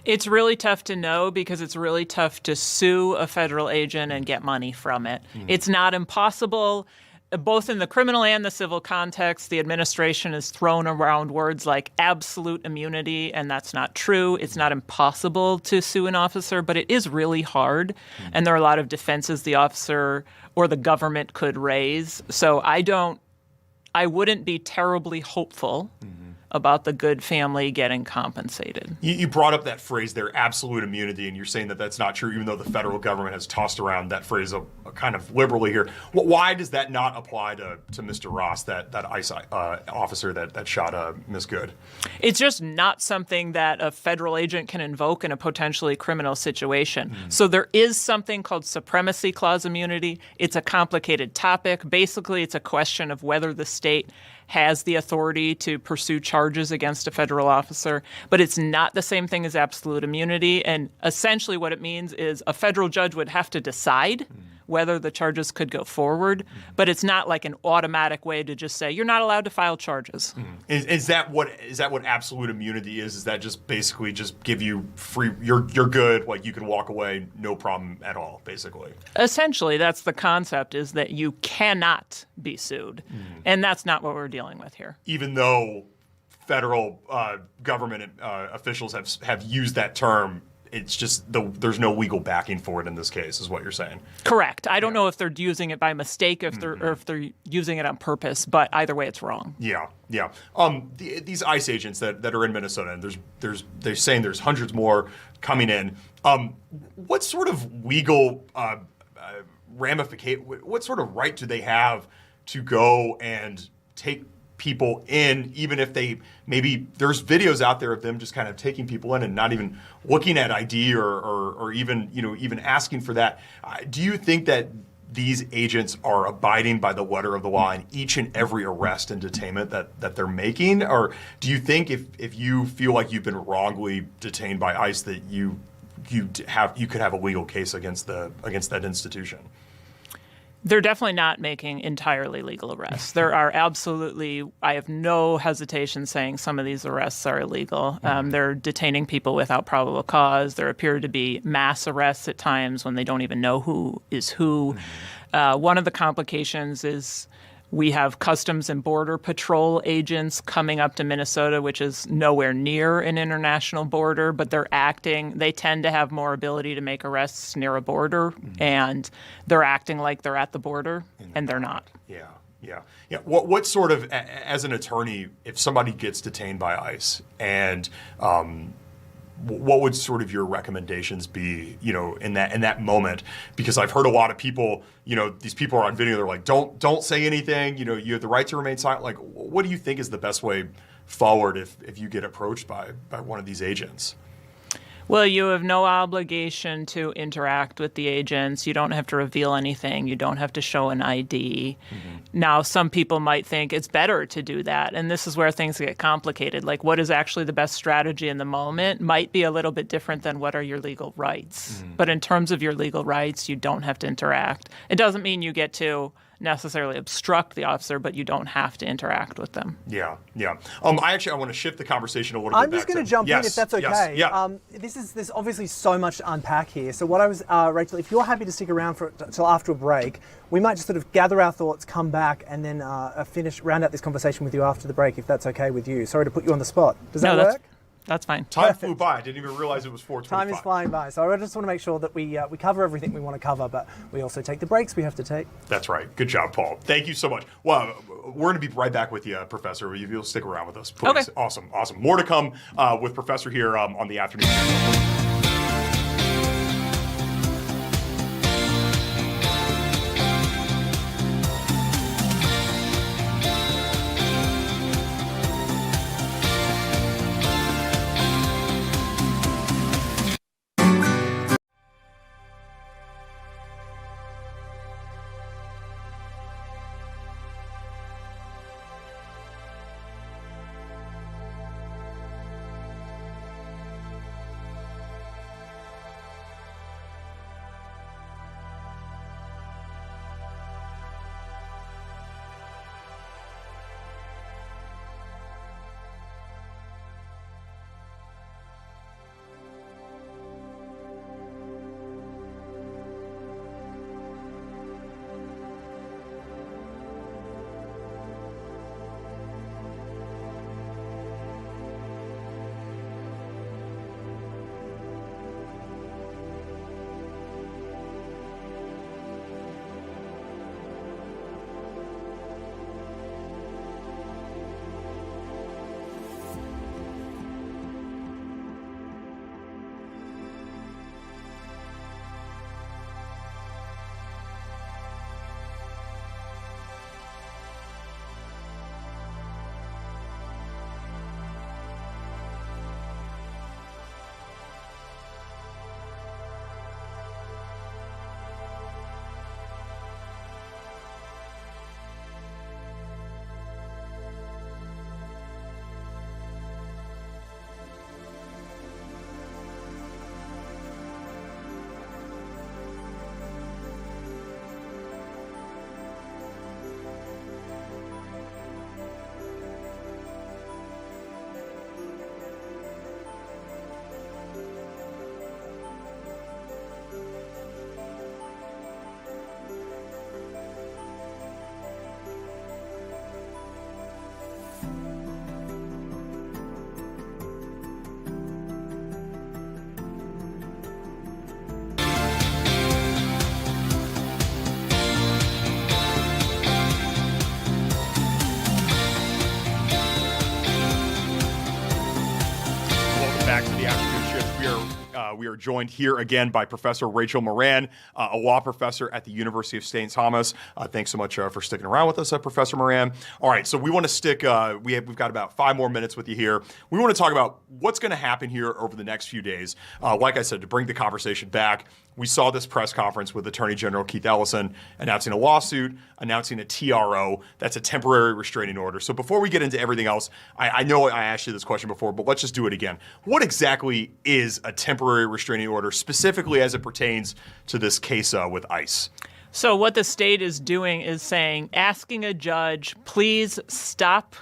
It's really tough to know because it's really tough to sue a federal agent and get money from it. It's not impossible. Both in the criminal and the civil context, the administration has thrown around words like absolute immunity, and that's not true. It's not impossible to sue an officer, but it is really hard. And there are a lot of defenses the officer or the government could raise. So I wouldn't be terribly hopeful about the Good family getting compensated. You brought up that phrase there, absolute immunity, and you're saying that that's not true, even though the federal government has tossed around that phrase a kind of liberally here. Why does that not apply to Mr. Ross, that ICE officer that shot Ms. Good? It's just not something that a federal agent can invoke in a potentially criminal situation. So there is something called supremacy clause immunity. It's a complicated topic. Basically, it's a question of whether the state has the authority to pursue charges against a federal officer, but it's not the same thing as absolute immunity. And essentially what it means is a federal judge would have to decide whether the charges could go forward, but it's not like an automatic way to just say you're not allowed to file charges. Is that what absolute immunity is? Is that just basically just give you free? You're good. Like you can walk away, no problem at all. Basically, essentially, that's the concept: is that you cannot be sued, and that's not what we're dealing with here. Even though federal government officials have used that term. It's just there's no legal backing for it in this case, is what you're saying. Correct. I don't know if they're using it by mistake, or if they're using it on purpose, but either way, it's wrong. Yeah. These ICE agents that are in Minnesota, and they're saying there's hundreds more coming in. What sort of legal ramification? What sort of right do they have to go and take people in, even if they maybe there's videos out there of them just kind of taking people in and not even looking at ID or even asking for that. Do you think that these agents are abiding by the letter of the law in each and every arrest and detainment that they're making? Or do you think if you feel like you've been wrongly detained by ICE that you could have a legal case against that institution? They're definitely not making entirely legal arrests. There are absolutely, I have no hesitation saying some of these arrests are illegal. They're detaining people without probable cause. There appear to be mass arrests at times when they don't even know who is who. One of the complications is we have Customs and Border Patrol agents coming up to Minnesota, which is nowhere near an international border, but they tend to have more ability to make arrests near a border, and they're acting like they're at the border, and they're not. Yeah. What sort of, as an attorney, if somebody gets detained by ICE, and what would sort of your recommendations be, in that moment? Because I've heard a lot of people, these people are on video, they're like, don't say anything, you have the right to remain silent. Like, what do you think is the best way forward if you get approached by one of these agents? Well, you have no obligation to interact with the agents. You don't have to reveal anything. You don't have to show an ID. Now, some people might think it's better to do that, and this is where things get complicated. Like, what is actually the best strategy in the moment might be a little bit different than what are your legal rights. But in terms of your legal rights, you don't have to interact. It doesn't mean you get to necessarily obstruct the officer, but you don't have to interact with them. Yeah. I want to shift the conversation a little bit. I'm just going to jump in if that's okay. There's obviously so much to unpack here. So what I was, Rachel, if you're happy to stick around till after a break, we might just sort of gather our thoughts, come back, and then round out this conversation with you after the break, if that's okay with you. Sorry to put you on the spot. Does that work? That's fine. Time flew by. I didn't even realize it was 4:25. Time is flying by. So I just want to make sure that we cover everything we want to cover, but we also take the breaks we have to take. That's right. Good job, Paul. Thank you so much. Well, we're going to be right back with you, Professor. If you'll stick around with us, please. Okay. Awesome. More to come with Professor here on the afternoon. We are joined here again by Professor Rachel Moran, a law professor at the University of St. Thomas. Thanks so much for sticking around with us, Professor Moran. All right, so we want to stick, we've got about 5 more minutes with you here. We want to talk about what's going to happen here over the next few days. Like I said, to bring the conversation back, we saw this press conference with Attorney General Keith Ellison announcing a lawsuit, announcing a TRO. That's a temporary restraining order. So before we get into everything else, I know I asked you this question before, but let's just do it again. What exactly is a temporary restraining order, specifically as it pertains to this case with ICE? So what the state is doing is asking a judge, please stop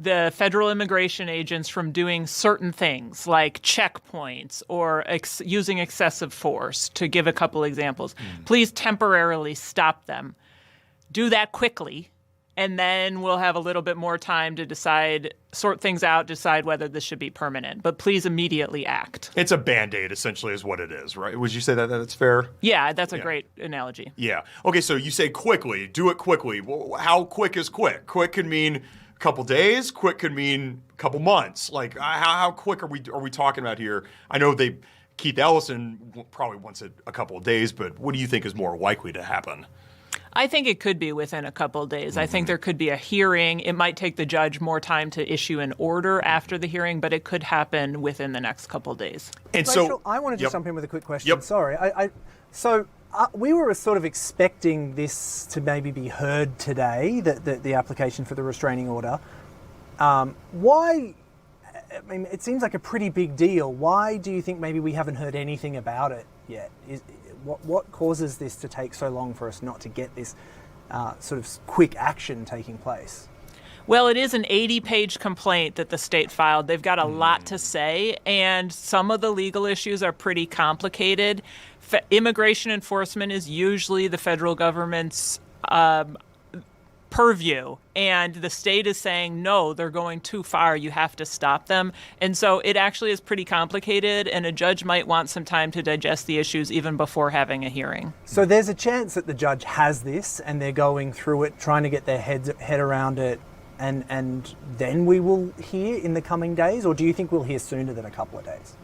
the federal immigration agents from doing certain things like checkpoints or using excessive force, to give a couple examples. Please temporarily stop them. Do that quickly, and then we'll have a little bit more time to sort things out, decide whether this should be permanent. But please immediately act. It's a Band-Aid, essentially, is what it is, right? Would you say that that's fair? Yeah, that's a great analogy. Yeah. Okay, so you say quickly, do it quickly. Well, how quick is quick? Quick could mean a couple days. Quick could mean a couple months. Like, how quick are we talking about here? I know Keith Ellison probably wants it a couple of days, but what do you think is more likely to happen? I think it could be within a couple of days. I think there could be a hearing. It might take the judge more time to issue an order after the hearing, but it could happen within the next couple of days. And Rachel, I wanted to jump in with a quick question. Sorry. We were sort of expecting this to maybe be heard today, the application for the restraining order. Why? I mean, it seems like a pretty big deal. Why do you think maybe we haven't heard anything about it yet? What causes this to take so long for us not to get this sort of quick action taking place? Well, it is an 80-page complaint that the state filed. They've got a lot to say, and some of the legal issues are pretty complicated. Immigration enforcement is usually the federal government's purview, and the state is saying, no, they're going too far, you have to stop them. And so it actually is pretty complicated, and a judge might want some time to digest the issues even before having a hearing. So there's a chance that the judge has this and they're going through it, trying to get their head around it, and then we will hear in the coming days? Or do you think we'll hear sooner than a couple of days?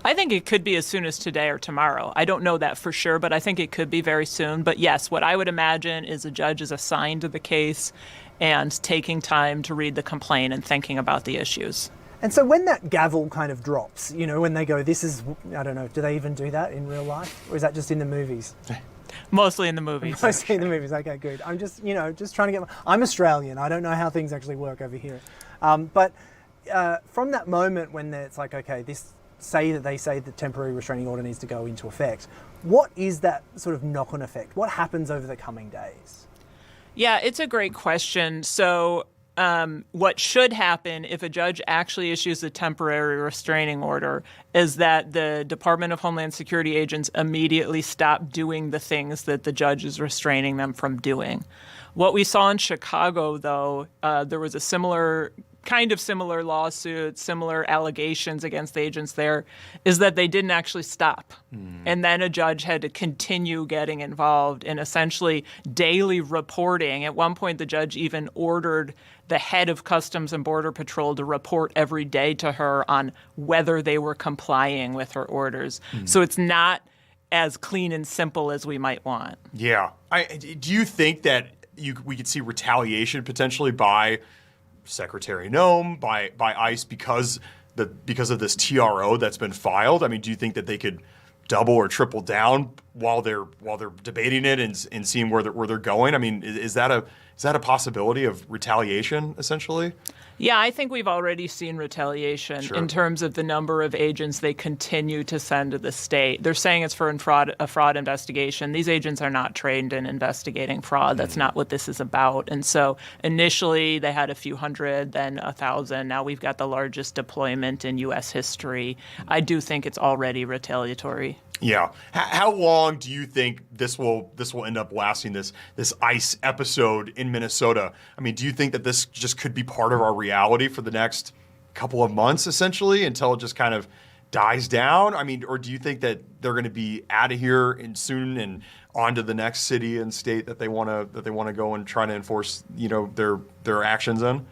I think it could be as soon as today or tomorrow. I don't know that for sure, but I think it could be very soon. But yes, what I would imagine is a judge is assigned to the case and taking time to read the complaint and thinking about the issues. And so when that gavel kind of drops, when they go, this is, I don't know, do they even do that in real life? Or is that just in the movies? Mostly in the movies. Mostly in the movies, okay, good. I'm just, just trying to get, I'm Australian, I don't know how things actually work over here. But from that moment when it's like, okay, they say the temporary restraining order needs to go into effect, what is that sort of knock-on effect? What happens over the coming days? Yeah, it's a great question. So what should happen if a judge actually issues a temporary restraining order is that the Department of Homeland Security agents immediately stop doing the things that the judge is restraining them from doing. What we saw in Chicago, though, there was a similar lawsuit, similar allegations against the agents there, is that they didn't actually stop. And then a judge had to continue getting involved in essentially daily reporting. At one point, the judge even ordered the head of Customs and Border Patrol to report every day to her on whether they were complying with her orders. So it's not as clean and simple as we might want. Yeah. Do you think that we could see retaliation potentially by Secretary Noem, by ICE because of this TRO that's been filed? I mean, do you think that they could double or triple down while they're debating it and seeing where they're going? I mean, is that a possibility of retaliation essentially? Yeah, I think we've already seen retaliation in terms of the number of agents they continue to send to the state. They're saying it's for a fraud investigation. These agents are not trained in investigating fraud. That's not what this is about. And so initially they had a few hundred, then 1,000. Now we've got the largest deployment in U.S. history. I do think it's already retaliatory. Yeah. How long do you think this will end up lasting, this ICE episode in Minnesota? I mean, do you think that this just could be part of our reality for the next couple of months, essentially, until it just kind of dies down? I mean, or do you think that they're going to be out of here and soon and on to the next city and state that they want to go and try to enforce, their actions in?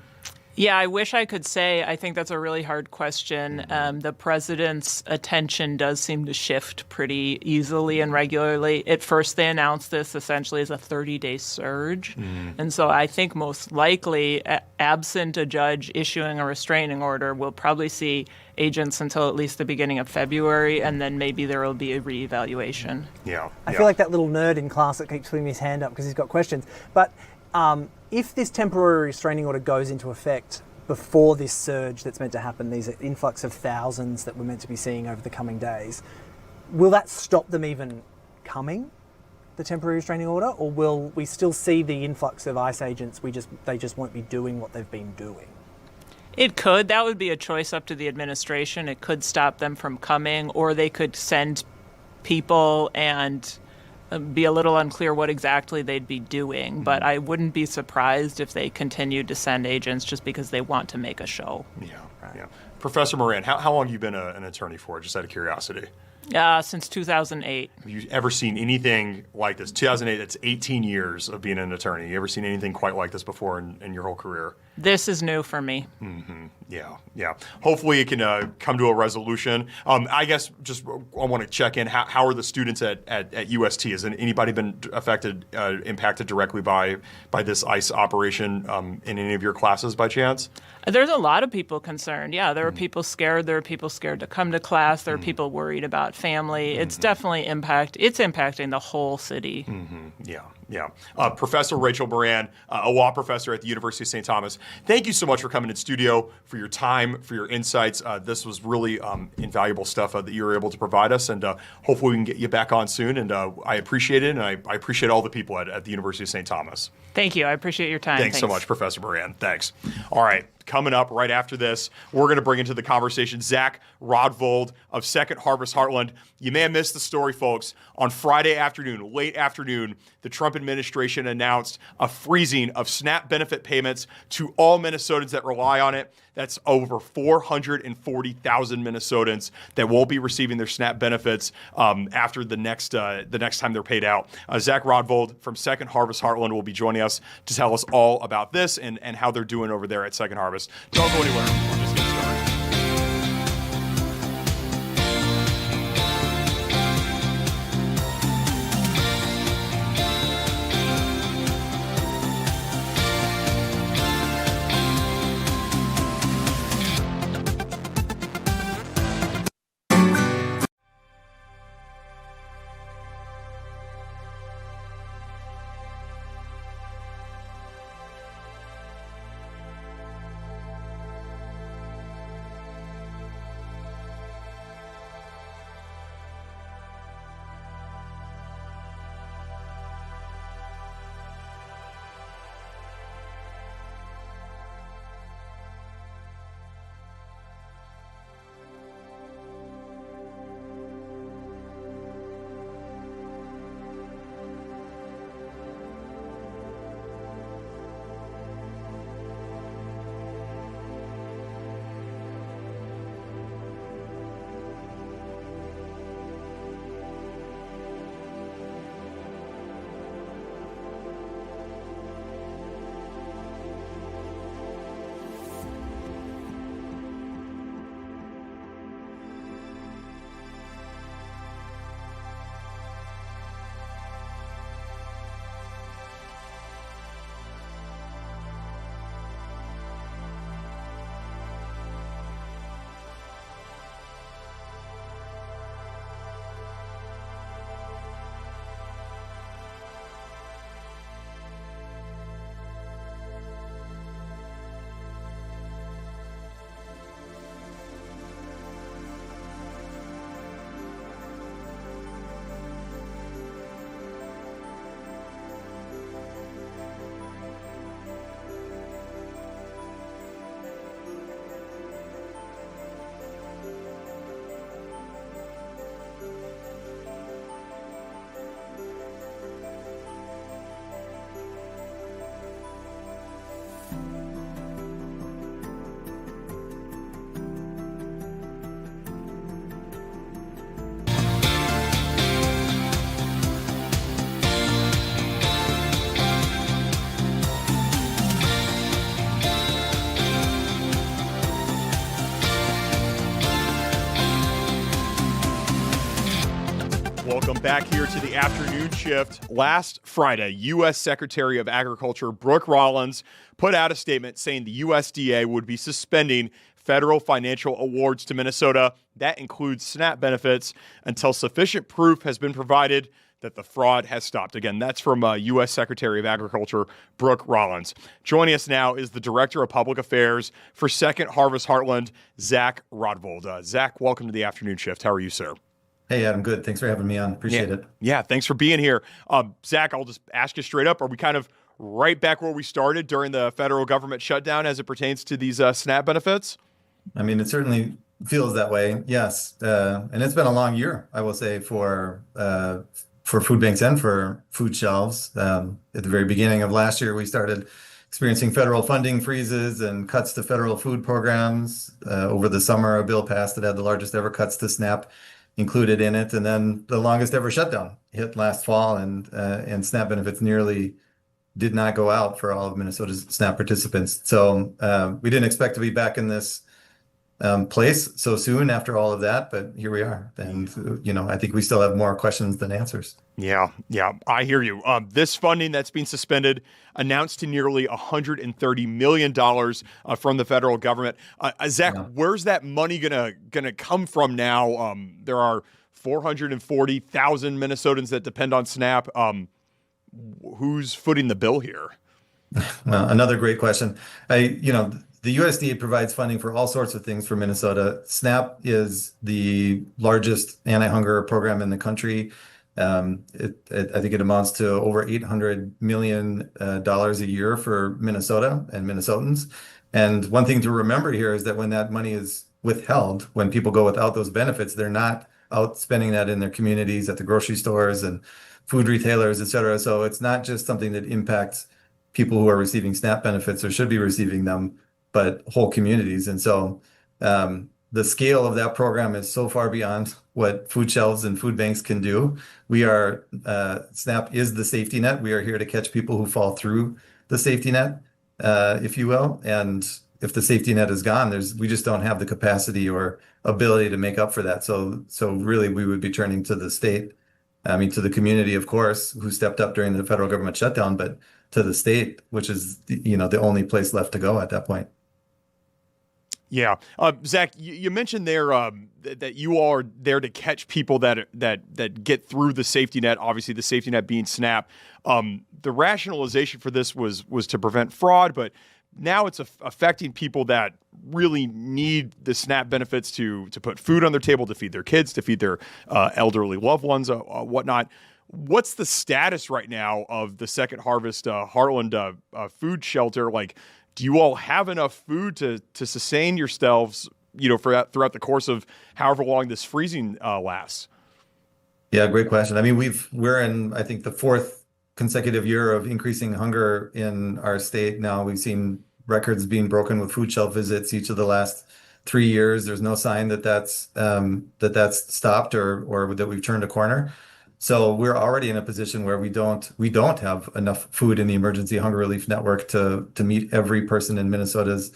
Yeah, I wish I could say. I think that's a really hard question. The president's attention does seem to shift pretty easily and regularly. At first, they announced this essentially as a 30-day surge. And so I think most likely, absent a judge issuing a restraining order, we'll probably see agents until at least the beginning of February, and then maybe there will be a reevaluation. I feel like that little nerd in class that keeps putting his hand up because he's got questions. But if this temporary restraining order goes into effect before this surge that's meant to happen, these influx of thousands that we're meant to be seeing over the coming days, will that stop them even coming, the temporary restraining order, or will we still see the influx of ICE agents? They just won't be doing what they've been doing? It could. That would be a choice up to the administration. It could stop them from coming, or they could send people and be a little unclear what exactly they'd be doing. But I wouldn't be surprised if they continued to send agents just because they want to make a show. Yeah. Professor Moran, how long have you been an attorney for, just out of curiosity? Since 2008. Have you ever seen anything like this? 2008, that's 18 years of being an attorney. You ever seen anything quite like this before in your whole career? This is new for me. Yeah. Hopefully it can come to a resolution. I guess just I want to check in. How are the students at UST? Has anybody been impacted directly by this ICE operation in any of your classes by chance? There's a lot of people concerned. Yeah, there are people scared. There are people scared to come to class. There are people worried about family. It's definitely impacting the whole city. Yeah. Professor Rachel Moran, a law professor at the University of St. Thomas, thank you so much for coming in studio, for your time, for your insights. This was really invaluable stuff that you were able to provide us, and hopefully we can get you back on soon. And I appreciate it, and I appreciate all the people at the University of St. Thomas. Thank you. I appreciate your time. Thanks so much, Professor Moran. Thanks. All right. Coming up right after this, we're going to bring into the conversation Zach Rodvold of Second Harvest Heartland. You may have missed the story, folks. On Friday afternoon, late afternoon, the Trump administration announced a freezing of SNAP benefit payments to all Minnesotans that rely on it. That's over 440,000 Minnesotans that won't be receiving their SNAP benefits after the next time they're paid out. Zach Rodvold from Second Harvest Heartland will be joining us to tell us all about this and how they're doing over there at Second Harvest. Don't go anywhere. We're just getting started. back here to the afternoon shift. Last Friday, U.S. Secretary of Agriculture Brooke Rollins put out a statement saying the USDA would be suspending federal financial awards to Minnesota. That includes SNAP benefits until sufficient proof has been provided that the fraud has stopped. Again, that's from U.S. Secretary of Agriculture Brooke Rollins. Joining us now is the Director of Public Affairs for Second Harvest Heartland, Zach Rodvold. Zach, welcome to the afternoon shift. How are you, sir? Hey, Adam, good. Thanks for having me on. Appreciate it. Yeah, thanks for being here. Zach, I'll just ask you straight up. Are we kind of right back where we started during the federal government shutdown as it pertains to these SNAP benefits? I mean, it certainly feels that way, yes. And it's been a long year, I will say, for food banks and for food shelves. At the very beginning of last year, we started experiencing federal funding freezes and cuts to federal food programs. Over the summer, a bill passed that had the largest ever cuts to SNAP included in it. And then the longest ever shutdown hit last fall, and SNAP benefits nearly did not go out for all of Minnesota's SNAP participants. So we didn't expect to be back in this place so soon after all of that, but here we are. And, I think we still have more questions than answers. Yeah, I hear you. This funding that's being suspended, announced to nearly $130 million from the federal government. Zach, where's that money gonna come from now? There are 440,000 Minnesotans that depend on SNAP. Who's footing the bill here? Well, another great question. The USDA provides funding for all sorts of things for Minnesota. SNAP is the largest anti-hunger program in the country. I think it amounts to over $800 million a year for Minnesota and Minnesotans. And one thing to remember here is that when that money is withheld, when people go without those benefits, they're not out spending that in their communities, at the grocery stores and food retailers, et cetera. So it's not just something that impacts people who are receiving SNAP benefits or should be receiving them, but whole communities. And so the scale of that program is so far beyond what food shelves and food banks can do. SNAP is the safety net. We are here to catch people who fall through the safety net, if you will. And if the safety net is gone, we just don't have the capacity or ability to make up for that. So really we would be turning to the state, to the community, of course, who stepped up during the federal government shutdown, but to the state, which is, the only place left to go at that point. Yeah. Zach, you mentioned there that you all are there to catch people that get through the safety net, obviously the safety net being SNAP. The rationalization for this was to prevent fraud, but now it's affecting people that really need the SNAP benefits to put food on their table, to feed their kids, to feed their elderly loved ones, whatnot. What's the status right now of the Second Harvest Heartland food shelter? Like, do you all have enough food to sustain yourselves, throughout the course of however long this freezing lasts? Yeah, great question. We're in, I think, the fourth consecutive year of increasing hunger in our state now. We've seen records being broken with food shelf visits each of the last 3 years. There's no sign that that's stopped or that we've turned a corner. So we're already in a position where we don't have enough food in the emergency hunger relief network to meet every person in Minnesota's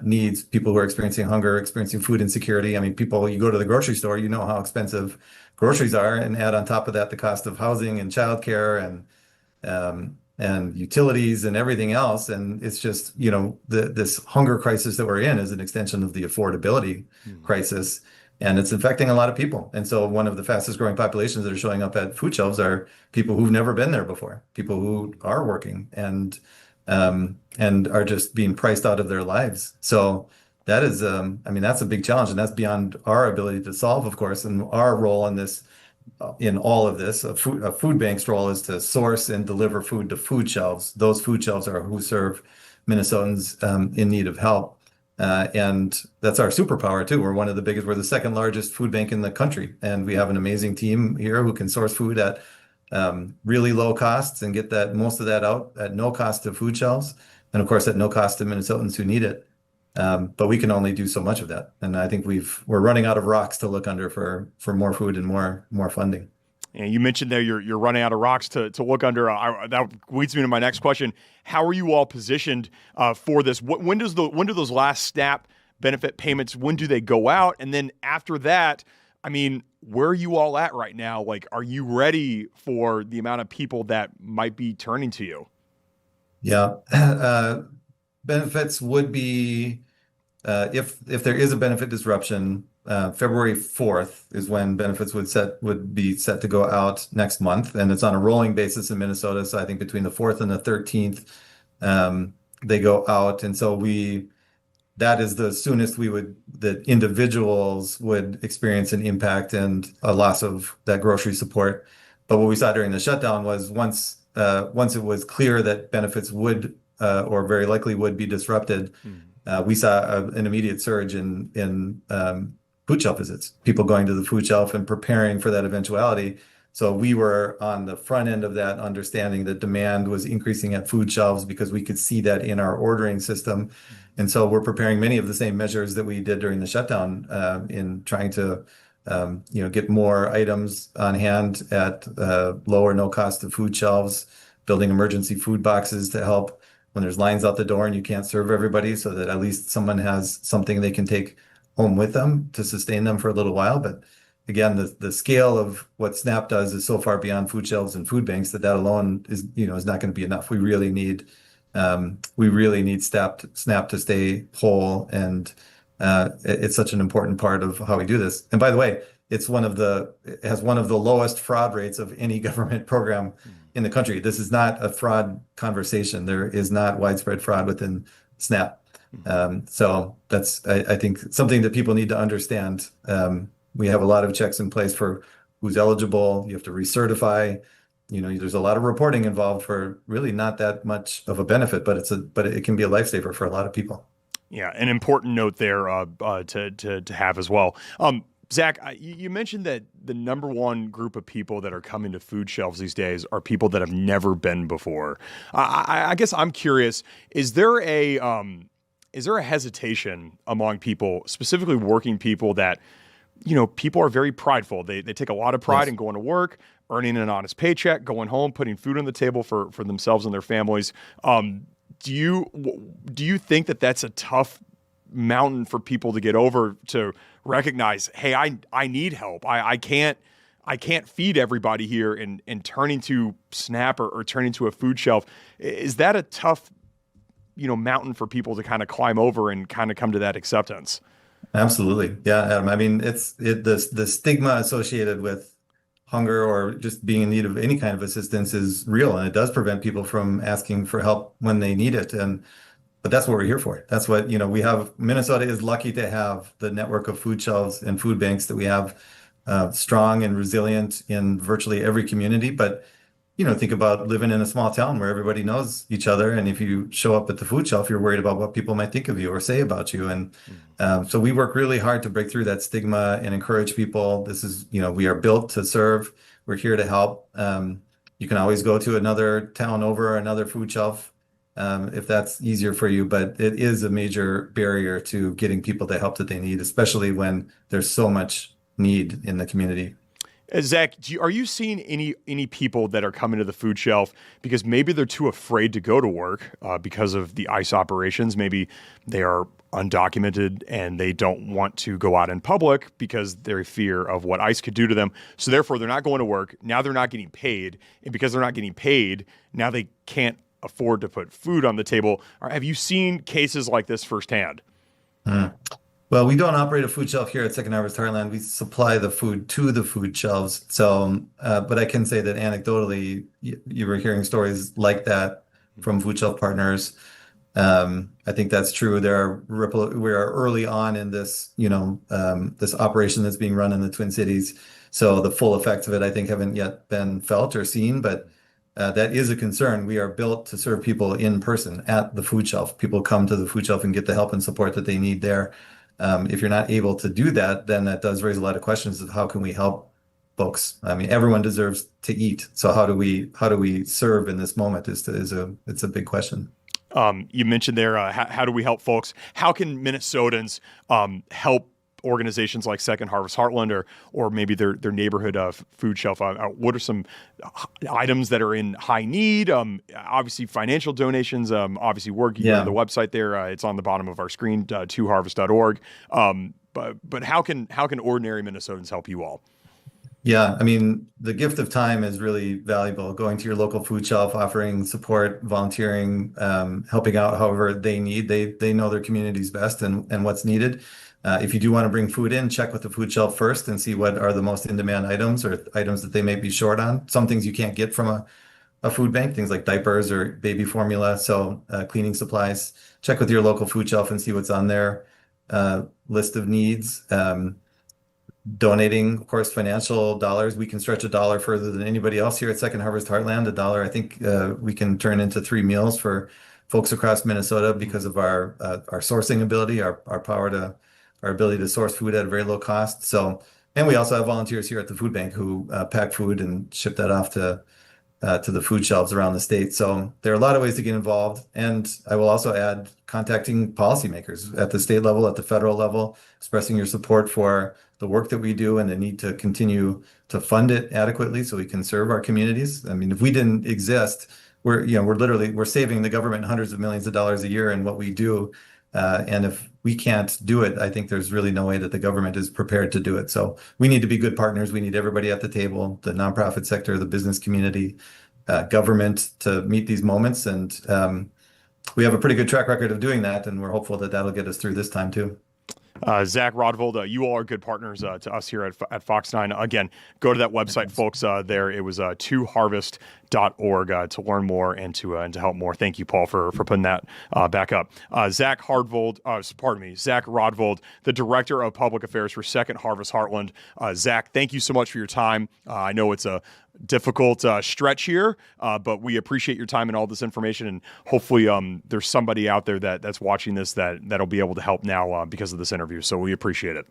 needs. People who are experiencing hunger, experiencing food insecurity. You go to the grocery store, you know how expensive groceries are, and add on top of that the cost of housing and childcare and utilities and everything else. And it's just, this hunger crisis that we're in is an extension of the affordability crisis. And it's infecting a lot of people. And so one of the fastest growing populations that are showing up at food shelves are people who've never been there before, people who are working and are just being priced out of their lives. So that is, that's a big challenge, and that's beyond our ability to solve, of course. And our role in all of this, a food bank's role is to source and deliver food to food shelves. Those food shelves are who serve Minnesotans in need of help. And that's our superpower too. We're the second largest food bank in the country. And we have an amazing team here who can source food at really low costs and get most of that out at no cost to food shelves. And of course, at no cost to Minnesotans who need it. But we can only do so much of that. And I think we're running out of rocks to look under for more food and more funding. And you mentioned there you're running out of rocks to look under. That leads me to my next question. How are you all positioned for this? When do those last SNAP benefit payments, when do they go out? And then after that, I mean, where are you all at right now? Like, are you ready for the amount of people that might be turning to you? Yeah. Benefits would be, if there is a benefit disruption, February 4th is when benefits would be set to go out next month, and it's on a rolling basis in Minnesota. So I think between the 4th and the 13th, they go out, and so that is the soonest that individuals would experience an impact and a loss of that grocery support. But what we saw during the shutdown was once it was clear that benefits would or very likely would be disrupted, we saw an immediate surge in food shelf visits, people going to the food shelf and preparing for that eventuality. So we were on the front end of that, understanding that demand was increasing at food shelves because we could see that in our ordering system. And so we're preparing many of the same measures that we did during the shutdown in trying to get more items on hand at low or no cost to food shelves, building emergency food boxes to help when there's lines out the door and you can't serve everybody, so that at least someone has something they can take home with them to sustain them for a little while. But again, the scale of what SNAP does is so far beyond food shelves and food banks that alone is not going to be enough. We really need SNAP to stay whole, and it's such an important part of how we do this. And by the way, it has one of the lowest fraud rates of any government program in the country. This is not a fraud conversation. There is not widespread fraud within SNAP. So that's, I think, something that people need to understand. We have a lot of checks in place for who's eligible. You have to recertify. There's a lot of reporting involved for really not that much of a benefit, but it can be a lifesaver for a lot of people. Yeah, an important note there to have as well. Zach, you mentioned that the number one group of people that are coming to food shelves these days are people that have never been before. I guess I'm curious: is there a hesitation among people, specifically working people, that people are very prideful? They take a lot of pride in going to work, earning an honest paycheck, going home, putting food on the table for themselves and their families. Do you think that that's a tough mountain for people to get over, to recognize, hey, I need help. I can't feed everybody here, and turning to SNAP or turning to a food shelf? Is that a tough mountain for people to kind of climb over and kind of come to that acceptance? Absolutely. Yeah, Adam. I mean, the stigma associated with hunger or just being in need of any kind of assistance is real, and it does prevent people from asking for help when they need it. But that's what we're here for. That's what, we have. Minnesota is lucky to have the network of food shelves and food banks that we have, strong and resilient in virtually every community. But think about living in a small town where everybody knows each other. And if you show up at the food shelf, you're worried about what people might think of you or say about you. And so we work really hard to break through that stigma and encourage people. This is, we are built to serve. We're here to help. You can always go to another town over, another food shelf, if that's easier for you. But it is a major barrier to getting people the help that they need, especially when there's so much need in the community. Zach, are you seeing any people that are coming to the food shelf because maybe they're too afraid to go to work because of the ICE operations? Maybe they are undocumented and they don't want to go out in public because they're fear of what ICE could do to them. So therefore, they're not going to work. Now they're not getting paid. And because they're not getting paid, now they can't afford to put food on the table. Have you seen cases like this firsthand? Well, we don't operate a food shelf here at Second Harvest Heartland. We supply the food to the food shelves. So, but I can say that anecdotally, you were hearing stories like that from food shelf partners. I think that's true. We are early on in this, this operation that's being run in the Twin Cities. So the full effects of it, I think, haven't yet been felt or seen, but that is a concern. We are built to serve people in person at the food shelf. People come to the food shelf and get the help and support that they need there. If you're not able to do that, then that does raise a lot of questions of how can we help folks? I mean, everyone deserves to eat. So how do we serve in this moment it's a big question. You mentioned there, how do we help folks? How can Minnesotans help organizations like Second Harvest Heartland or maybe their neighborhood food shelf? What are some items that are in high need? Obviously, financial donations. Obviously, work. You go to the website there. It's on the bottom of our screen, toharvest.org. but how can ordinary Minnesotans help you all? Yeah, I mean, the gift of time is really valuable. Going to your local food shelf, offering support, volunteering, helping out however they need. They know their communities best and what's needed. If you do want to bring food in, check with the food shelf first and see what are the most in-demand items or items that they may be short on. Some things you can't get from a food bank, things like diapers or baby formula. So cleaning supplies, check with your local food shelf and see what's on their list of needs. Donating, of course, financial dollars. We can stretch a dollar further than anybody else here at Second Harvest Heartland. A dollar, I think, we can turn into 3 meals for folks across Minnesota because of our sourcing ability, our ability to source food at a very low cost. So, and we also have volunteers here at the food bank who pack food and ship that off to the food shelves around the state. So there are a lot of ways to get involved. And I will also add contacting policymakers at the state level, at the federal level, expressing your support for the work that we do and the need to continue to fund it adequately so we can serve our communities. I mean, if we didn't exist, we're saving the government hundreds of millions of dollars a year in what we do. And if we can't do it, I think there's really no way that the government is prepared to do it. So we need to be good partners. We need everybody at the table, the nonprofit sector, the business community, government, to meet these moments. And we have a pretty good track record of doing that. And we're hopeful that that'll get us through this time too. Zach Rodvold, you all are good partners to us here at Fox 9. Again, go to that website, folks. There, it was 2harvest.org to learn more and to help more. Thank you, Paul, for putting that back up. Zach Rodvold, the Director of Public Affairs for Second Harvest Heartland. Zach, thank you so much for your time. I know it's a difficult stretch here, but we appreciate your time and all this information, and hopefully there's somebody out there that's watching this that'll be able to help now because of this interview. So we appreciate it.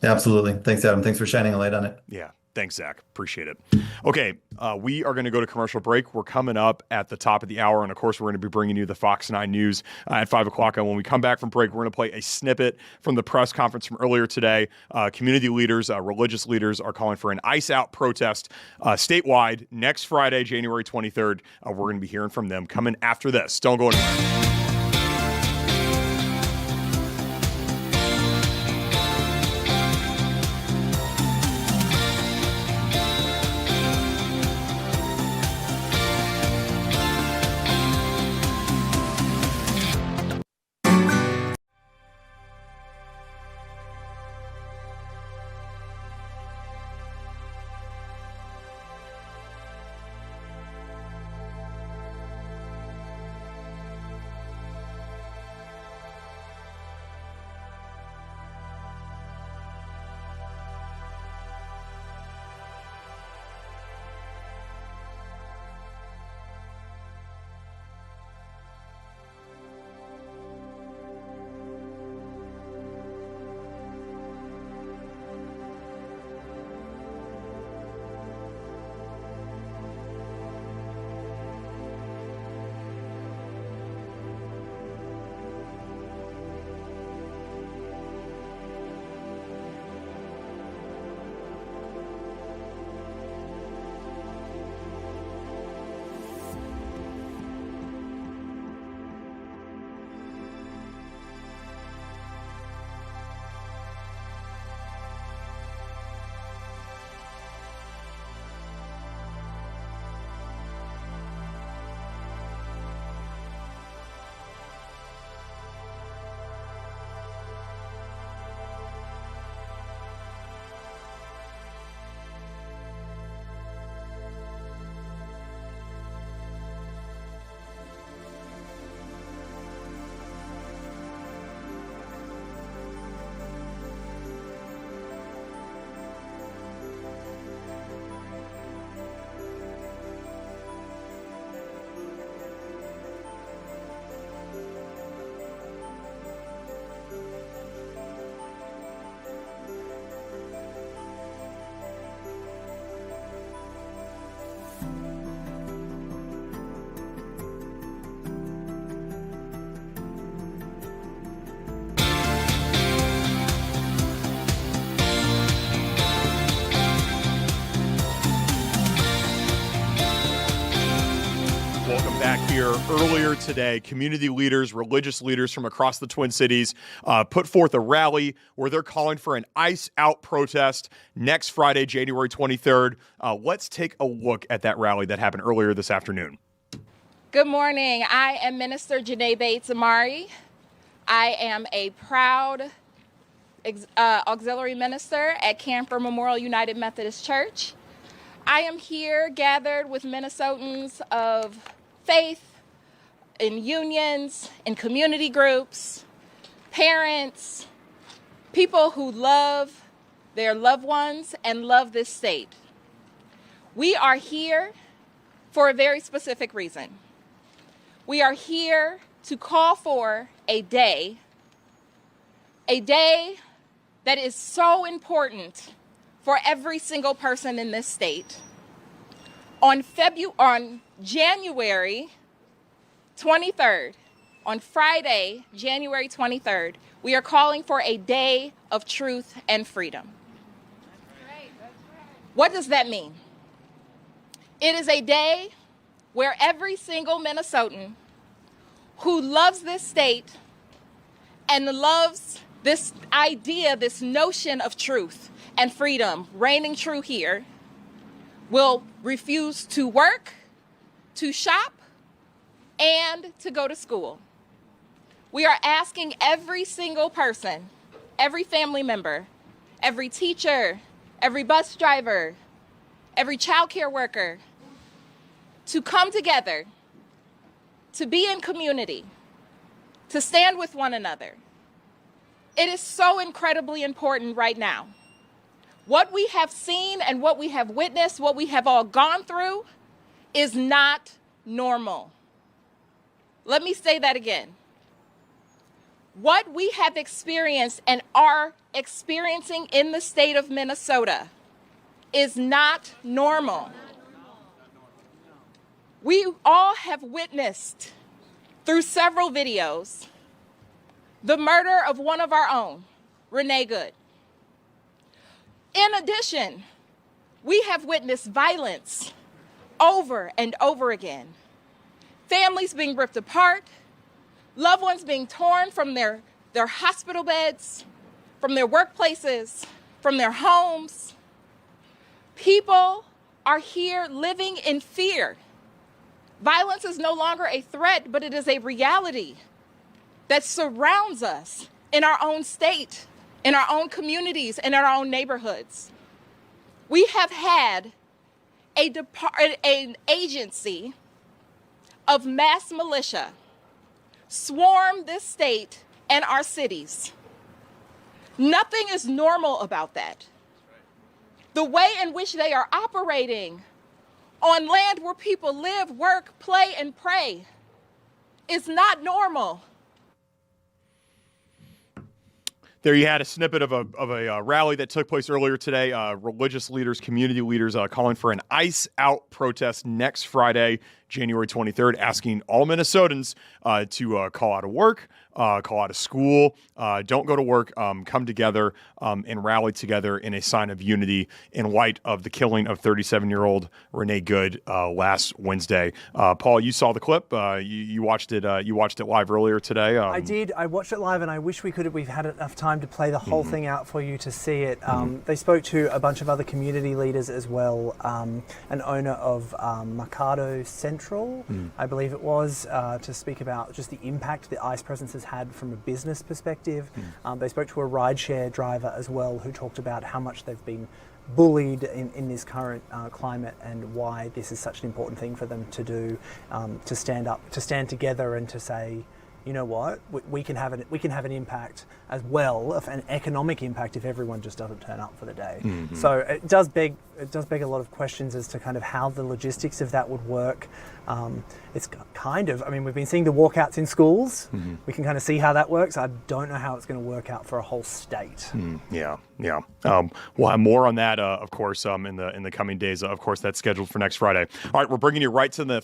Absolutely. Thanks, Adam. Thanks for shining a light on it. Yeah. Thanks, Zach. Appreciate it. Okay, we are going to go to commercial break. We're coming up at the top of the hour, and of course, we're going to be bringing you the Fox 9 News at 5 o'clock. And when we come back from break, we're going to play a snippet from the press conference from earlier today. Community leaders, religious leaders are calling for an ice-out protest statewide next Friday, January 23rd. We're going to be hearing from them coming after this. Don't go anywhere. back here. Earlier today, community leaders, religious leaders from across the Twin Cities put forth a rally where they're calling for an ICE out protest next Friday, January 23rd. Let's take a look at that rally that happened earlier this afternoon. Good morning. I am Minister Janae Bates Amari. I am a proud auxiliary minister at Camper Memorial United Methodist Church. I am here gathered with Minnesotans of faith, in unions, in community groups, parents, people who love their loved ones and love this state. We are here for a very specific reason. We are here to call for a day that is so important for every single person in this state. On January 23rd, on Friday, January 23rd, we are calling for a day of truth and freedom. What does that mean? It is a day where every single Minnesotan who loves this state and loves this idea, this notion of truth and freedom reigning true here, will refuse to work, to shop, and to go to school. We are asking every single person, every family member, every teacher, every bus driver, every child care worker, to come together, to be in community, to stand with one another. It is so incredibly important right now. What we have seen and what we have witnessed, what we have all gone through, is not normal. Let me say that again. What we have experienced and are experiencing in the state of Minnesota is not normal. We all have witnessed through several videos the murder of one of our own, Renee Good. In addition, we have witnessed violence over and over again. Families being ripped apart, loved ones being torn from their hospital beds, from their workplaces, from their homes. People are here living in fear. Violence is no longer a threat, but it is a reality that surrounds us in our own state, in our own communities, in our own neighborhoods. We have had an agency of mass militia swarm this state and our cities. Nothing is normal about that. The way in which they are operating on land where people live, work, play, and pray is not normal. There you had a snippet of a rally that took place earlier today. Religious leaders, community leaders calling for an ICE out protest next Friday, January 23rd, asking all Minnesotans to call out of work, call out of school, don't go to work, come together and rally together in a sign of unity in light of the killing of 37-year-old Renee Good last Wednesday. Paul, you saw the clip. You watched it. You watched it live earlier today. I did. I watched it live, and I wish we've had enough time to play the whole thing out for you to see it. They spoke to a bunch of other community leaders as well. An owner of Mercado Central, I believe it was, to speak about just the impact the ICE presence has had from a business perspective. They spoke to a rideshare driver as well who talked about how much they've been bullied in this current climate and why this is such an important thing for them to do, to stand together and to say, you know what, we can have an impact as well, an economic impact, if everyone just doesn't turn up for the day. So it does beg a lot of questions as to kind of how the logistics of that would work. It's kind of, I mean, we've been seeing the walkouts in schools. We can kind of see how that works. I don't know how it's going to work out for a whole state. Yeah. We'll have more on that, of course, in the coming days. Of course, that's scheduled for next Friday. All right, we're bringing you right to the